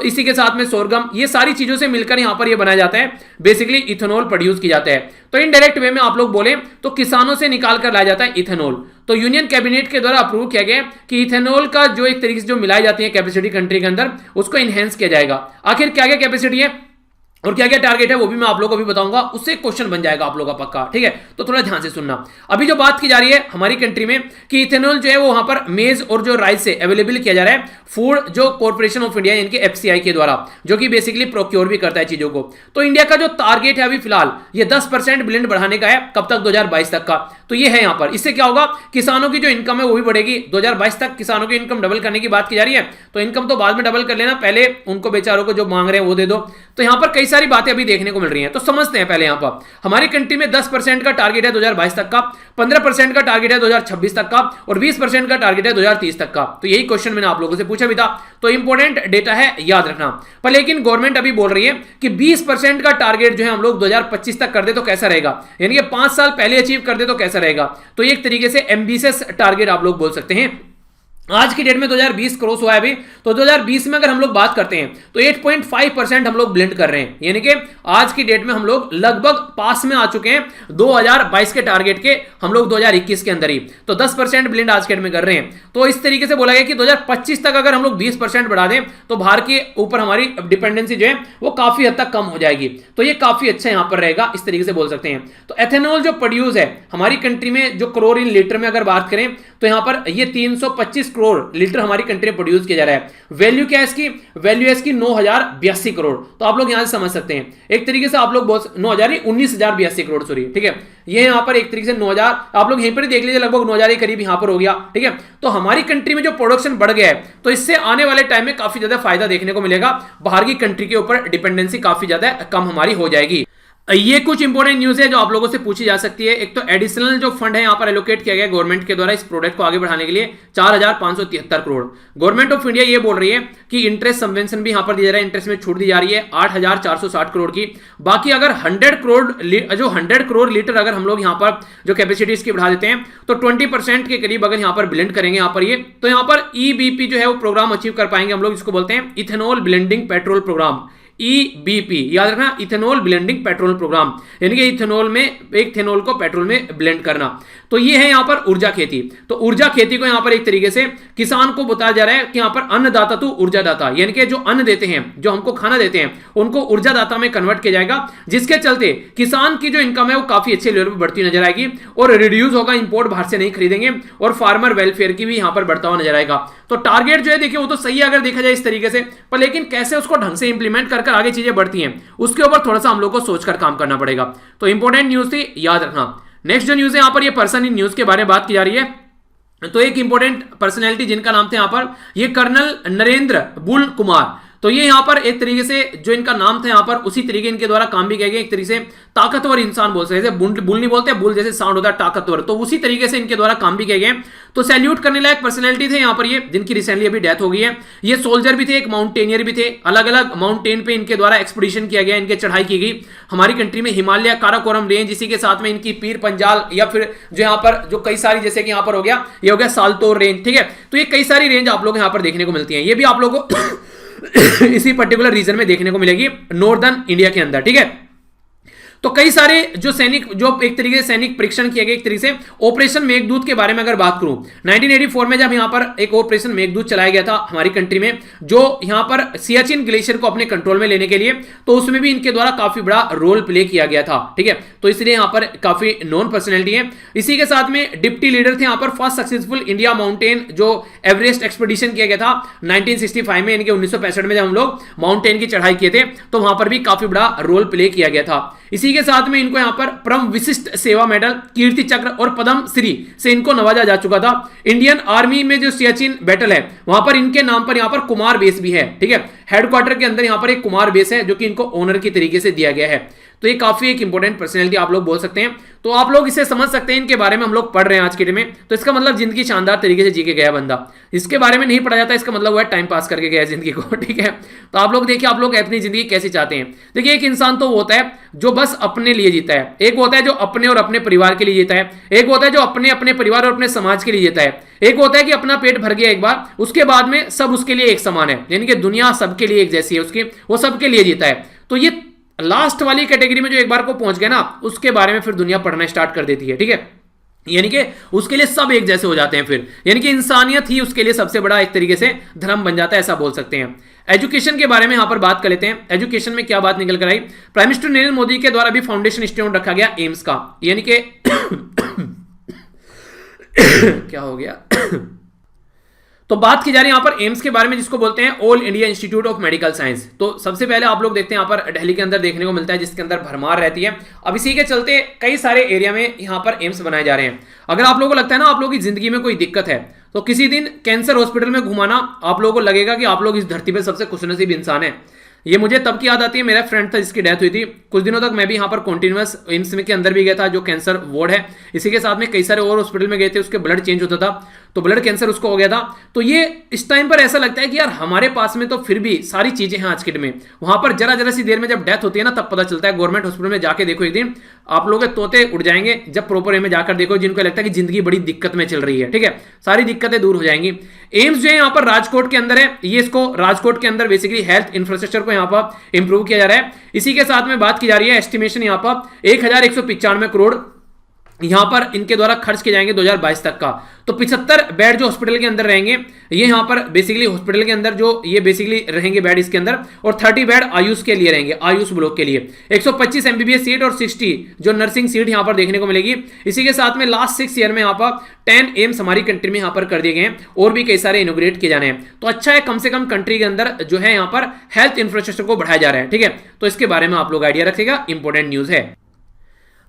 [SPEAKER 1] इसी के साथ में सोरगम, ये सारी चीजों से मिलकर यहाँ पर ये बनाया जाता है, बेसिकली इथेनॉल प्रोड्यूस किया जाता है। तो इनडायरेक्ट वे में आप लोग बोले तो किसानों से निकाल कर लाया जाता है इथेनॉल। तो यूनियन कैबिनेट के द्वारा अप्रूव किया गया कि इथेनॉल का जो एक तरीके से जो मिलाई जाती है कैपेसिटी कंट्री के अंदर, उसको इनहेंस किया जाएगा। आखिर क्या क्या कैपेसिटी है और क्या क्या टारगेट है वो भी मैं आप लोगों को भी बताऊंगा, उससे क्वेश्चन बन जाएगा आप लोगों का पक्का, ठीक है। तो थोड़ा ध्यान से सुनना। अभी जो बात की जा रही है हमारी कंट्री में कि इथेनॉल जो है वो वहां पर मेज और जो राइस से अवेलेबल किया जा रहा है फूड जो कॉर्पोरेशन ऑफ इंडिया इनके FCI के द्वारा, जो कि बेसिकली प्रोक्योर भी करता है चीजों को। तो इंडिया का जो टारगेट है अभी फिलहाल ये 10% ब्लेंड बढ़ाने का है, कब तक, 2022 तक का। तो ये है यहाँ पर। इससे क्या होगा, किसानों की जो इनकम है वो भी बढ़ेगी। 2022 तक किसानों की इनकम डबल करने की बात की जा रही है। तो इनकम तो बाद में डबल कर लेना, पहले उनको बेचारों को जो मांग रहे हैं वो दे दो। तो यहाँ पर कई सारी बातें अभी देखने को मिल रही हैं, तो समझते हैं पहले। यहाँ पर हमारी कंट्री में 10% का टारगेट है 2022 तक का, 15% का टारगेट है 2026 तक का और 20% का टारगेट है 2030 तक का। तो यही क्वेश्चन मैंने आप लोगों से पूछा भी था, तो इंपॉर्टेंट डेटा है, याद रखना। पर लेकिन गवर्नमेंट अभी बोल रही है कि 20% का टारगेट जो है हम लोग 2025 तक कर दे तो कैसा रहेगा, यानी कि 5 साल पहले अचीव कर दे तो कैसा रहेगा। तो एक तरीके से एम्बिशियस टारगेट आप लोग बोल सकते हैं। आज की डेट में 2020 क्रॉस हुआ है अभी, तो 2020 में अगर हम लोग बात करते हैं तो 8.5% हम लोग ब्लेंड कर रहे हैं, यानी कि आज की डेट में हम लोग लगभग पास में आ चुके हैं 2022 के टारगेट के, हम लोग 2021 के अंदर ही। तो 10% ब्लेंड आज के डेट में कर रहे हैं। तो इस तरीके से बोला गया कि 2025 तक अगर हम लोग 20% बढ़ा दें तो भारत के ऊपर हमारी डिपेंडेंसी जो है वो काफी हद तक कम हो जाएगी। तो ये काफी अच्छा यहां पर रहेगा, इस तरीके से बोल सकते हैं। तो एथेनॉल जो प्रोड्यूस है हमारी कंट्री में, जो करोड़ इन लीटर में अगर बात करें तो यहां पर ये 325 करोड़ लीटर हमारी कंट्री में प्रोड्यूस किया जा रहा है। वैल्यू क्या है इसकी, वैल्यू है इसकी 9082 करोड़। तो आप लोग यहां से समझ सकते हैं, एक तरीके से आप लोग 19,082 करोड़, सॉरी, ठीक है। ये यहां पर एक तरीके से 9000, आप लोग यहीं पर ही देख लीजिए, लगभग 9000 के करीब यहां पर हो गया, ठीक है। तो हमारी कंट्री में जो प्रोडक्शन बढ़ गया है, तो इससे आने वाले टाइम में काफी ज्यादा फायदा देखने को मिलेगा, बाहर की कंट्री के ऊपर डिपेंडेंसी काफी ज्यादा कम हमारी हो जाएगी। ये कुछ इंपॉर्टेंट न्यूज है जो आप लोगों से पूछी जा सकती है। एक तो एडिशनल जो फंड है यहाँ पर एलोकेट किया गया गवर्नमेंट के द्वारा इस प्रोडक्ट को आगे बढ़ाने के लिए 4,573 करोड़। गवर्नमेंट ऑफ इंडिया ये बोल रही है कि इंटरेस्ट सबवेंशन भी यहाँ पर दिया जा रहा है, इंटरेस्ट में छूट दी जा रही है 8,460 करोड़ की। बाकी अगर 100 करोड़ लीटर अगर हम लोग यहाँ पर जो कैपेसिटी इसकी बढ़ा देते हैं तो 20% के करीब अगर यहाँ पर ब्लेंड करेंगे यहाँ पर ये, तो यहाँ पर ईबीपी जो है वो प्रोग्राम अचीव कर पाएंगे हम लोग, जिसको बोलते हैं ethanol blending petrol programme, EBP याद रखना, इथेनॉल ब्लेंडिंग पेट्रोल प्रोग्राम, यानी कि इथेनॉल में एक इथेनॉल को पेट्रोल में ब्लेंड करना। तो ये है यहाँ पर ऊर्जा खेती। तो ऊर्जा खेती को यहाँ पर एक तरीके से किसान को बताया जा रहा है कि यहाँ पर अन्नदाता तो ऊर्जा दाता, यानी कि जो अन्न देते हैं, जो हमको खाना देते हैं, उनको ऊर्जा दाता में कन्वर्ट किया जाएगा, जिसके चलते किसान की जो इनकम है वो काफी अच्छे लेवल पर बढ़ती नजर आएगी और रिड्यूस होगा, इंपोर्ट बाहर से नहीं खरीदेंगे और फार्मर वेलफेयर की भी यहाँ पर बढ़ता हुआ नजर आएगा। तो टारगेट जो है देखिए वो तो सही है अगर देखा जाए इस तरीके से, पर लेकिन कैसे उसको ढंग से इंप्लीमेंट कर आगे चीजें बढ़ती हैं उसके ऊपर थोड़ा सा हम लोग को सोचकर काम करना पड़ेगा। तो इंपॉर्टेंट न्यूज थी, याद रखना। नेक्स्ट जो न्यूज है यहाँ पर ये पर्सन इन न्यूज के बारे में बात की जा रही है। तो एक इंपॉर्टेंट पर्सनैलिटी जिनका नाम था यहाँ पर ये कर्नल नरेंद्र बुल कुमार। तो ये यहाँ पर एक तरीके से जो इनका नाम था यहाँ पर उसी तरीके इनके द्वारा काम भी किया गया, एक तरीके से ताकतवर इंसान बोल सकते हैं, बुल नहीं बोलते, बुल जैसे साउंड होता है ताकतवर, तो उसी तरीके से इनके द्वारा काम भी किया गया। तो सैल्यूट करने लायक पर्सनैलिटी थे यहाँ पर ये, जिनकी रिसेंटली अभी डेथ हो गई है। ये सोल्जर भी थे, एक माउंटेनियर भी थे, अलग अलग माउंटेन पे इनके द्वारा एक्सपीडिशन किया गया, इनके चढ़ाई की गई हमारी कंट्री में हिमालय काराकोरम रेंज, इसी के साथ में इनकी पीर पंजाल या फिर जो यहाँ पर जो कई सारी जैसे कि यहाँ पर हो गया ये हो गया सालतोर रेंज, ठीक है। तो ये कई सारी रेंज आप लोग यहाँ पर देखने को मिलती है, ये भी आप लोगों को इसी पर्टिकुलर रीजन में देखने को मिलेगी नॉर्दर्न इंडिया के अंदर, ठीक है। तो कई सारे जो सैनिक जो एक तरीके से सैनिक परीक्षण किए गए, एक तरीके से ऑपरेशन मेघदूत के बारे में अगर बात करूं 1984 में जब यहां पर एक ऑपरेशन मेघदूत चलाया गया था हमारी कंट्री में, जो यहां पर सियाचिन ग्लेशियर को अपने कंट्रोल में लेने के लिए, तो उसमें भी इनके द्वारा काफी बड़ा रोल प्ले किया गया था, ठीक है। तो इसलिए यहां पर काफी नॉन पर्सनैलिटी है। इसी के साथ में डिप्टी लीडर थे यहां पर फर्स्ट सक्सेसफुल इंडिया माउंटेन जो एवरेस्ट एक्सपीडिशन किया गया था 1965 में, यानी कि 1965 में जब हम लोग माउंटेन की चढ़ाई किए थे तो वहां पर भी काफी बड़ा रोल प्ले किया गया था। इसी के साथ में इनको यहां पर परम विशिष्ट सेवा मेडल, कीर्ति चक्र और पद्म श्री से इनको नवाजा जा चुका था। इंडियन आर्मी में जो सियाचिन बैटल है वहां पर इनके नाम पर यहां पर कुमार बेस भी है, ठीक है। हेडक्वार्टर के अंदर यहां पर एक कुमार बेस है जो कि इनको ऑनर की तरीके से दिया गया है। तो ये काफी एक इंपॉर्टेंट पर्सनैलिटी आप लोग बोल सकते हैं। तो आप लोग इसे समझ सकते हैं, इनके बारे में हम लोग पढ़ रहे हैं आज के डे में, तो इसका मतलब जिंदगी शानदार तरीके से जी के गया बंदा। इसके बारे में नहीं पढ़ा जाता, इसका मतलब वो है टाइम पास करके गया जिंदगी को, ठीक है। तो आप लोग देखिए आप लोग अपनी जिंदगी कैसी चाहते हैं। देखिए एक इंसान तो वो होता है जो बस अपने लिए जीता है, एक होता है जो अपने और अपने परिवार के लिए जीता है, एक होता है जो अपने अपने परिवार और अपने समाज के लिए जीता है, एक होता है कि अपना पेट भर गया एक बार उसके बाद में सब उसके लिए एक समान है, यानी कि दुनिया सबके लिए एक जैसी है उसकी, वो सबके लिए जीता है। तो ये लास्ट वाली कैटेगरी में जो एक बार को पहुंच गया ना उसके बारे में फिर दुनिया पढ़ना स्टार्ट कर देती है, ठीक है। यानी कि उसके लिए सब एक जैसे हो जाते हैं फिर, यानी कि इंसानियत ही उसके लिए सबसे बड़ा एक तरीके से धर्म बन जाता है, ऐसा बोल सकते हैं। एजुकेशन के बारे में यहां पर बात कर लेते हैं। एजुकेशन में क्या बात निकल कर आई, प्राइम मिनिस्टर नरेंद्र मोदी के द्वारा भी फाउंडेशन स्टोन रखा गया एम्स का, यानी कि क्या हो गया तो बात की जा रही है यहां पर एम्स के बारे में, जिसको बोलते हैं all India institute of medical science. तो सबसे पहले आप लोग देखते हैं यहां पर दिल्ली के अंदर देखने को मिलता है, जिसके अंदर भरमार रहती है। अब इसी के चलते कई सारे एरिया में यहां पर एम्स बनाए जा रहे हैं। अगर आप लोगों को लगता है ना आप लोगों की जिंदगी में कोई दिक्कत है तो किसी दिन कैंसर हॉस्पिटल में घुमाना, आप लोगों को लगेगा कि आप लोग इस धरती पर सबसे खुशनसीब इंसान है। ये मुझे तब की याद आती है, मेरा फ्रेंड था जिसकी डेथ हुई थी, कुछ दिनों तक मैं भी यहाँ पर कॉन्टिन्यूस एम्स के अंदर भी गया था जो कैंसर वार्ड है। इसी के साथ में कई सारे और हॉस्पिटल में गए थे, उसके ब्लड चेंज होता था तो ब्लड कैंसर उसको हो गया था। तो ये इस टाइम पर ऐसा लगता है कि यार हमारे पास में तो फिर भी सारी चीजें हैं आज के डेट में, वहां पर जरा जरा सी देर में जब डेथ होती है ना तब पता चलता है। गवर्नमेंट हॉस्पिटल में जाके देखो एक दिन, आप लोग के तोते उड़ जाएंगे जब प्रॉपर वे में जाकर देखो, जिनको लगता है कि जिंदगी बड़ी दिक्कत में चल रही है, ठीक है, सारी दिक्कतें दूर हो जाएंगी। एम्स जो है यहाँ पर राजकोट के अंदर है, ये इसको राजकोट के अंदर बेसिकली हेल्थ इंफ्रास्ट्रक्चर को यहाँ पर इंप्रूव किया जा रहा है। इसी के साथ में बात की जा रही है एस्टिमेशन यहाँ पर 1195 करोड़ यहां पर इनके द्वारा खर्च किए जाएंगे 2022 तक का। तो 75 बेड जो हॉस्पिटल के अंदर रहेंगे, ये यहां पर बेसिकली हॉस्पिटल के अंदर जो ये बेसिकली रहेंगे बेड इसके अंदर, और 30 बेड आयुष के लिए रहेंगे, आयुष ब्लॉक के लिए 125 एमबीबीएस सीट और 60 जो नर्सिंग सीट यहां पर देखने को मिलेगी। इसी के साथ में लास्ट 6 ईयर में यहां पर 10 एम्स हमारी कंट्री में यहां पर कर दिए गए हैं और भी कई सारे इनोग्रेट किए जाने हैं। तो अच्छा है, कम से कम कंट्री के अंदर जो है यहां पर हेल्थ इंफ्रास्ट्रक्चर को बढ़ाया जा रहा है, ठीक है। तो इसके बारे में आप लोग आइडिया रखिएगा, इंपॉर्टेंट न्यूज है।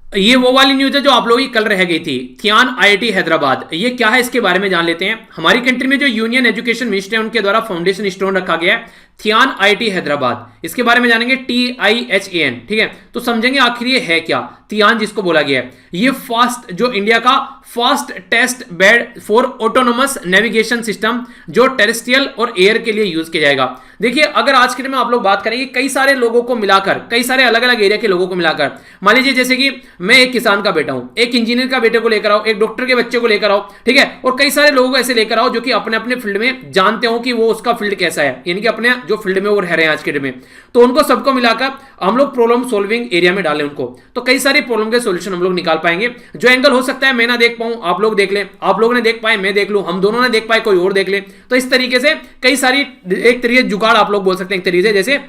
[SPEAKER 1] ये वो वाली न्यूज है जो आप लोगों की कल रह गई थी, कियान आईआईटी हैदराबाद। ये क्या है इसके बारे में जान लेते हैं। हमारी कंट्री में जो यूनियन एजुकेशन मिनिस्टर है उनके द्वारा फाउंडेशन स्टोन रखा गया है थियान आईटी हैदराबाद, इसके बारे में जानेंगे TIHAN, ठीक है। तो समझेंगे आखिर ये है क्या, थियान जिसको बोला गया है, ये फास्ट जो इंडिया का fast test bed for autonomous navigation system जो टेरेस्ट्रियल और एयर के लिए यूज किया जाएगा। देखिए अगर आज के दिन में आप लोग बात करेंगे कई सारे लोगों को मिलाकर, कई सारे अलग अलग एरिया के लोगों को मिलाकर, मान लीजिए जैसे कि मैं एक किसान का बेटा हूं, एक इंजीनियर का बेटे को लेकर आओ, एक डॉक्टर के बच्चे को लेकर आओ, ठीक है, और कई सारे लोगों को ऐसे लेकर आओ जो कि अपने अपने फील्ड में जानते हो कि वो उसका फील्ड कैसा है, यानी कि अपने जो फील्ड में वो रह रहे हैं आज के दिन में, तो उनको सबको मिलाकर हम लोग प्रॉब्लम सॉल्विंग एरिया में डालें उनको, तो कई सारी प्रॉब्लम के सॉल्यूशन हम लोग निकाल पाएंगे। जो एंगल हो सकता है मैं ना देख पाऊं आप लोग देख लें, आप लोगों ने देख पाए मैं देख लूं, हम दोनों ने देख पाए कोई और देख ले, तो इस तरीके से कई सारी एक तरीके जुगाड़ आप लोग बोल सकते हैं, एक तरीके से जैसे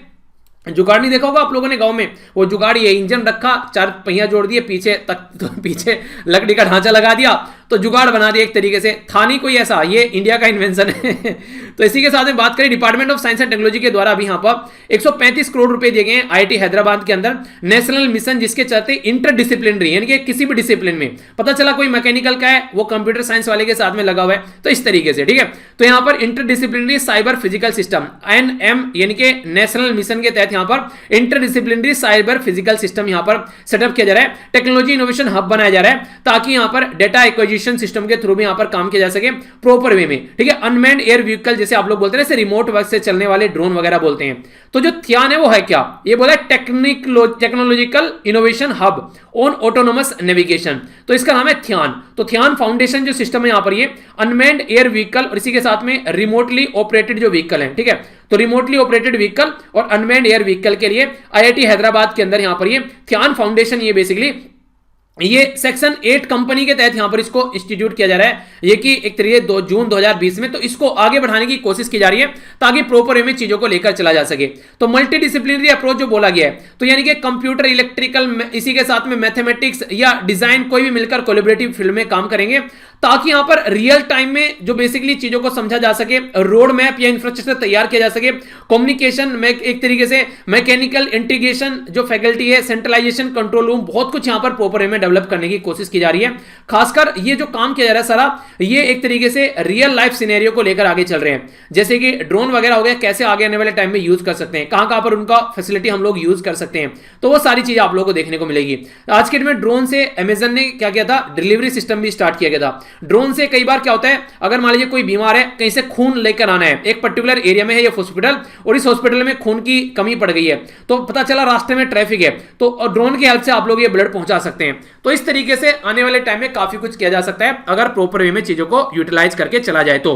[SPEAKER 1] जुगाड़ नहीं देखा होगा आप लोगों ने गांव में, वो जुगाड़ ये इंजन रखा, 4 पहिया जोड़ दिए पीछे तक, तो पीछे लकड़ी का ढांचा लगा दिया तो जुगाड़ बना दिया एक तरीके से, था नहीं कोई ऐसा, ये इंडिया का इन्वेंशन है। तो इसी के साथ में बात करें department of science and technology के द्वारा अभी यहाँ पर 135 करोड़ रुपए दिए गए हैं IIT हैदराबाद के अंदर नेशनल मिशन, जिसके चलते इंटरडिसिप्लिनरी यानी कि किसी भी डिसिप्लिन में पता चला कोई मैकेनिकल का है वो कंप्यूटर साइंस वाले के साथ में लगा हुआ है, तो इस तरीके से, ठीक है। तो यहाँ पर interdisciplinary cyber physical system NM यानी कि नेशनल मिशन के तहत यहाँ पर इंटरडिसिप्लिनरी साइबर फिजिकल सिस्टम यहाँ पर सेटअप किया जा रहा है, टेक्नोलॉजी इनोवेशन हब बनाया जा रहा है ताकि यहाँ पर डेटा एक्विजिशन सिस्टम के थ्रू भी यहाँ पर काम किया जा सके प्रॉपर वे में, ठीक है। अनमैन्ड एयर व्हीकल जैसे आप लोग बोलते हैं जैसे रिमोट वर्क से चलने वाले ड्रोन वगैरह बोलते हैं। तो जो थियान है वो है क्या, ये बोला technological innovation hub on autonomous navigation, तो इसका नाम है थियान। तो थियान फाउंडेशन जो सिस्टम है यहाँ पर ये अनमैन्ड एयर व्हीकल और इसी के साथ में रिमोटली ऑपरेटेड जो व्हीकल है, ठीक है, तो रिमोटली ऑपरेटेड व्हीकल और अनमैन्ड एयर व्हीकल के लिए IIT हैदराबाद के अंदर यहाँ पर ये थियान फाउंडेशन ये बेसिकली ये सेक्शन 8 कंपनी के तहत यहां पर इसको इंस्टीट्यूट किया जा रहा है, ये कि एक तरीके 2 जून 2020 में, तो इसको आगे बढ़ाने की कोशिश की जा रही है ताकि प्रॉपर वे में चीजों को लेकर चला जा सके। तो मल्टी डिसिप्लिनरी अप्रोच जो बोला गया है, तो यानी कि कंप्यूटर, इलेक्ट्रिकल, इसी के साथ में मैथमेटिक्स या डिजाइन कोई भी मिलकर कोलैबोरेटिव फील्ड में काम करेंगे ताकि यहां पर रियल टाइम में जो बेसिकली चीजों को समझा जा सके, रोड मैप या इंफ्रास्ट्रक्चर तैयार किया जा सके, कम्युनिकेशन में एक तरीके से मैकेनिकल इंटीग्रेशन जो फैकल्टी है, सेंट्रलाइजेशन, कंट्रोल रूम, बहुत कुछ यहां पर प्रॉपर वे में डेवलप करने की कोशिश की जा रही है। खासकर ये जो काम किया जा रहा है सारा, ये एक तरीके से रियल लाइफ सिनेरियो को लेकर आगे चल रहे हैं, जैसे कि ड्रोन वगैरह हो गया, कैसे आगे आने वाले टाइम में यूज कर सकते हैं, कहां पर उनका फैसिलिटी हम लोग यूज कर सकते हैं, तो वो सारी चीजें आप लोगों को देखने को मिलेगी। आज के दिन में ड्रोन से अमेजन ने क्या किया था, डिलीवरी सिस्टम भी स्टार्ट किया गया था। ड्रोन से कई बार क्या होता है, अगर मान लीजिए कोई बीमार है, कहीं से खून लेकर आना है, एक पर्टिकुलर एरिया में है ये हॉस्पिटल और इस हॉस्पिटल में खून की कमी पड़ गई है, तो पता चला रास्ते में ट्रैफिक है, तो ड्रोन की हेल्प से आप लोग ये ब्लड पहुंचा सकते हैं। तो इस तरीके से आने वाले टाइम में काफी कुछ किया जा सकता है अगर प्रॉपर वे में चीजों को यूटिलाइज करके चला जाए तो।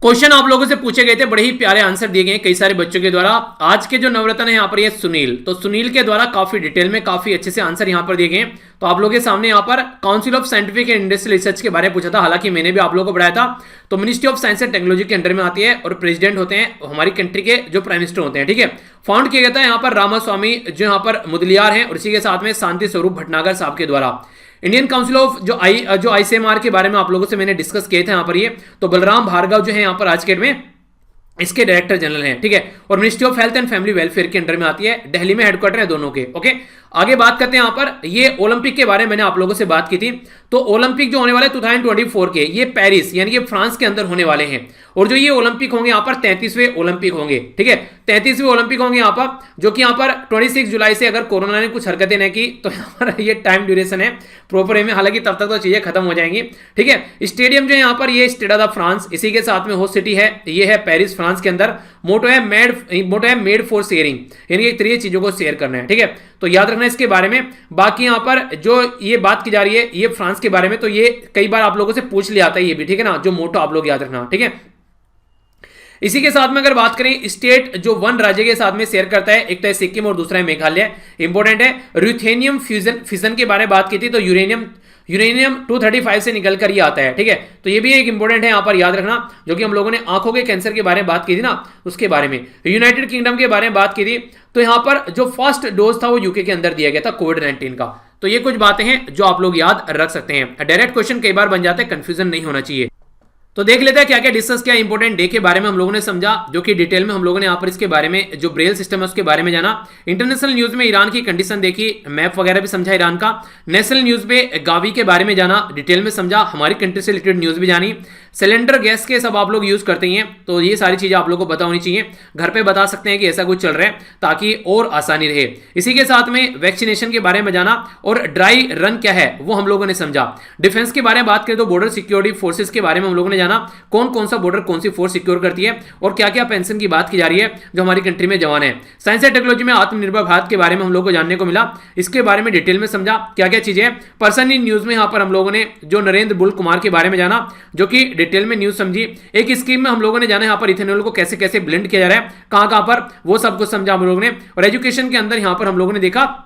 [SPEAKER 1] क्वेश्चन आप लोगों से पूछे गए थे, बड़े ही प्यारे आंसर दिए गए कई सारे बच्चों के द्वारा। आज के जो नवरत्न है यहाँ पर ये सुनील, तो सुनील के द्वारा काफी डिटेल में काफी अच्छे से आंसर यहाँ पर दिए गए। तो आप लोगों के सामने यहाँ पर council of scientific and industrial research के बारे में पूछा था, हालांकि मैंने भी आप लोगों को पढ़ाया था। तो ministry of science and technology के अंडर में आती है और प्रेसिडेंट होते हैं हमारी कंट्री के जो प्राइम मिनिस्टर होते हैं, ठीक है। फाउंड किया गया था यहाँ पर रामास्वामी जो यहाँ पर मुदलियार हैं और इसी के साथ में शांति स्वरूप भटनागर साहब के द्वारा। इंडियन काउंसिल ऑफ जो ICMR के बारे में आप लोगों से मैंने डिस्कस किए थे यहाँ पर ये, तो बलराम भार्गव जो है यहाँ पर आज के डेट में इसके डायरेक्टर जनरल हैं, ठीक है। और ministry of health and family welfare के अंडर में आती है, दिल्ली में हेडक्वार्टर है दोनों के, ओके। आगे बात करते हैं यहाँ पर ये ओलंपिक के बारे में मैंने आप लोगों से बात की थी। तो ओलंपिक जो होने वाले 2024 के, ये पेरिस यानी कि फ्रांस के अंदर होने वाले हैं और जो ये ओलंपिक होंगे यहाँ पर 33वें ओलंपिक होंगे, ठीक है। 33वें ओलंपिक होंगे यहाँ पर, जो कि यहाँ पर 26 जुलाई से अगर कोरोना ने कुछ हरकतें नहीं की तो यहाँ पर ये टाइम ड्यूरेशन है प्रॉपर वे में, हालांकि तब तक तो चीजें खत्म हो जाएंगी, ठीक है। स्टेडियम जो है यहाँ पर ये स्टेड ऑफ फ्रांस, इसी के साथ में होस्ट सिटी है, ये है पेरिस फ्रांस के अंदर। मोटो है मेड फॉर शेयरिंग, यानी एक तरीके चीजों को शेयर करना है, ठीक है। तो याद रखना इसके बारे में। बाकी यहाँ पर जो ये बात की जा रही है ये फ्रांस के बारे में, तो ये कई बार आप लोगों से पूछ लिया आता है ये भी, ठीक है ना, जो मोटो आप लोग याद रखना, ठीक है। इसी के साथ में अगर बात करें स्टेट जो 1 राज्य के साथ में शेयर करता है, एक तो है सिक्किम और दूसरा है मेघालय, इंपॉर्टेंट है। यूरेनियम फ्यूजन के बारे में बात की थी, तो यूरेनियम 235 से निकलकर ये आता है, ठीक है। तो ये भी एक इंपॉर्टेंट है यहाँ पर याद रखना, जो कि हम लोगों ने आंखों के कैंसर के बारे में बात की थी ना, उसके बारे में। यूनाइटेड किंगडम के बारे में बात की थी, तो यहाँ पर जो फर्स्ट डोज था वो यूके के अंदर दिया गया था कोविड-19 का। तो ये कुछ बातें हैं जो आप लोग याद रख सकते हैं। डायरेक्ट क्वेश्चन कई बार बन जाते हैं, कंफ्यूजन नहीं होना चाहिए। तो देख लेते हैं क्या क्या डिस्कस किया, इंपॉर्टेंट डे के बारे में हम लोगों ने समझा, जो कि डिटेल में हम लोगों ने यहाँ पर इसके बारे में जो ब्रेल सिस्टम है उसके बारे में जाना। इंटरनेशनल न्यूज में ईरान की कंडीशन देखी, मैप वगैरह भी समझा ईरान का। नेशनल न्यूज में गावी के बारे में जाना, डिटेल में समझा, हमारी कंट्री से रिलेटेड न्यूज भी जानी। सिलेंडर गैस के सब आप लोग यूज करते हैं, तो ये सारी चीजें आप लोग को पता होनी चाहिए। घर पे बता सकते हैं कि ऐसा कुछ चल रहा है ताकि और आसानी रहे। इसी के साथ में वैक्सीनेशन के बारे में जाना और ड्राई रन क्या है वो हम लोगों ने समझा। डिफेंस के बारे में बात करें तो बॉर्डर सिक्योरिटी फोर्सेस के बारे में हम लोगों ने जाना, कौन कौन सा बॉर्डर कौन सी फोर्स सिक्योर करती है और क्या क्या पेंशन की बात की जा रही है जो हमारी कंट्री में जवान है। साइंस एंड टेक्नोलॉजी में आत्मनिर्भर भारत के बारे में हम लोग को जानने को मिला, इसके बारे में डिटेल में समझा क्या क्या चीजें। पर्सन इन न्यूज में यहां पर हम लोगों ने जो नरेंद्र बुल कुमार के बारे में जाना, जो कि डिटेल में न्यूज समझी। एक स्कीम में हम लोगों ने जाना यहां पर इथेनॉल को कैसे कैसे ब्लेंड किया जा रहा है, कहां कहां पर, वो सब कुछ समझा हम लोगों ने। और एजुकेशन के अंदर यहां पर हम लोगों ने देखा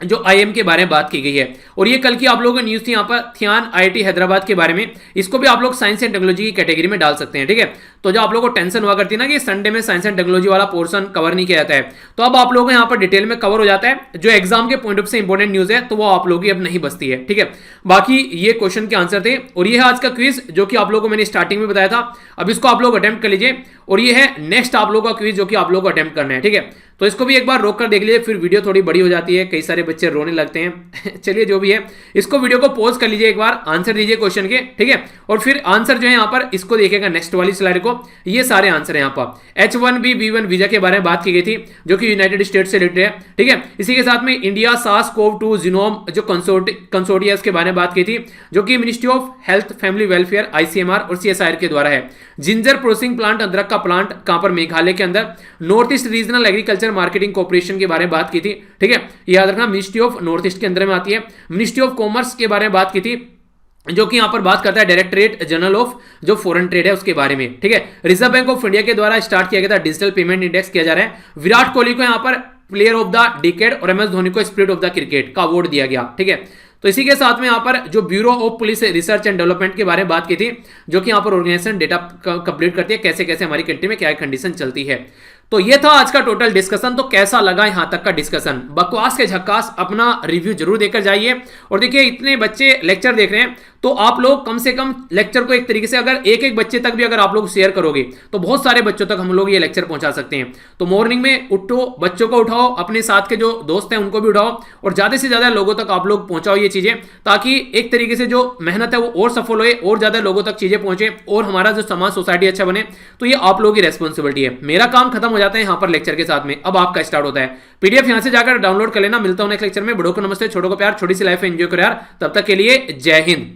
[SPEAKER 1] जो आईएम के बारे में बात की गई है। और ये कल की आप लोगों को न्यूज थी यहाँ पर थियान आईआईटी हैदराबाद के बारे में, इसको भी आप लोग साइंस एंड टेक्नोलॉजी की कैटेगरी में डाल सकते हैं, ठीक है। तो जो आप लोगों को टेंशन हुआ करती है ना कि संडे में साइंस एंड टेक्नोलॉजी वाला पोर्शन कवर नहीं किया जाता है, तो अब आप लोगों को यहाँ पर डिटेल में कवर हो जाता है। जो एग्जाम के पॉइंट ऑफ से इंपॉर्टेंट न्यूज है तो वो आप लोगों की अब नहीं बचती है, ठीक है। बाकी ये क्वेश्चन के आंसर थे और ये है आज का क्विज जो कि आप लोगों को मैंने स्टार्टिंग में बताया था। अब इसको आप लोग अटेम्प्ट कर लीजिए और ये है नेक्स्ट आप लोगों का क्विज जो कि आप लोगों को अटेम्प्ट करना है, ठीक है। तो इसको भी एक बार रोक कर देख लीजिए, फिर वीडियो थोड़ी बड़ी हो जाती है, कई सारे बच्चे रोने लगते हैं चलिए जो भी है, इसको वीडियो को पॉज कर लीजिए, एक बार आंसर दीजिए क्वेश्चन के, ठीक है। और फिर आंसर जो है यहाँ पर इसको देखिएगा नेक्स्ट वाली स्लाइड को, ये सारे आंसर है यहाँ पर। H1B B1 वीजा के बारे में बात की गई थी जो कि यूनाइटेड स्टेट से रिलेटेड है, ठीक है। इसी के साथ में इंडिया SARS-CoV-2 जीनोम जो कंसोर्टिया के बारे में बात की थी जो कि ministry of health family welfare ICMR और CSIR के द्वारा है। जिंजर प्रोसेसिंग प्लांट अदरक का प्लांट कहां पर, मेघालय के अंदर। North east regional agriculture marketing corporation के बारे में बात की थी, ठीक है, याद रखना मिनिस्ट्री ऑफ नॉर्थ ईस्ट के अंदर में आती है। मिनिस्ट्री ऑफ कॉमर्स के बारे में बात की थी जो कि यहां पर बात करता है डायरेक्टरेट जनरल ऑफ जो फॉरेन ट्रेड है उसके बारे में, ठीक है। रिजर्व बैंक ऑफ इंडिया के द्वारा स्टार्ट किया गया था डिजिटल पेमेंट इंडेक्स किया जा रहा है। विराट कोहली को यहां पर प्लेयर ऑफ द डिकेड और MS धोनी को स्पिरिट ऑफ द क्रिकेट का अवार्ड दिया गया, ठीक है। तो इसी के साथ में यहां पर जो bureau of police research and development के बारे में बात की थी जो कि यहां पर ऑर्गेनाइजेशन डेटा कंप्लीट करती है कैसे कैसे हमारी कंट्री में क्या कंडीशन चलती है। तो ये था आज का टोटल डिस्कशन। तो कैसा लगा यहां तक का डिस्कशन, बकवास के झक्कास, अपना रिव्यू जरूर देकर जाइए। और देखिए इतने बच्चे लेक्चर देख रहे हैं तो आप लोग कम से कम लेक्चर को एक तरीके से अगर एक एक बच्चे तक भी अगर आप लोग शेयर करोगे तो बहुत सारे बच्चों तक हम लोग ये लेक्चर पहुंचा सकते हैं। तो मॉर्निंग में उठो, बच्चों को उठाओ, अपने साथ के जो दोस्त हैं उनको भी उठाओ और ज्यादा से ज्यादा लोगों तक आप लोग पहुंचाओ ये चीजें, ताकि एक तरीके से जो मेहनत है वो और सफल होए और ज्यादा लोगों तक चीजें पहुंचे और हमारा जो समाज सोसाइटी अच्छा बने। तो ये आप लोगों की रेस्पॉन्सिबिलिटी है। मेरा काम खत्म हो जाता है यहाँ पर लेक्चर के साथ में, अब आपका स्टार्ट होता है। PDF यहां से जाकर डाउनलोड कर लेना। मिलता हूं नेक्स्ट लेक्चर में। बड़ों को नमस्ते, छोटों को प्यार, छोटी सी लाइफ एंजॉय करो यार। तब तक के लिए जय हिंद।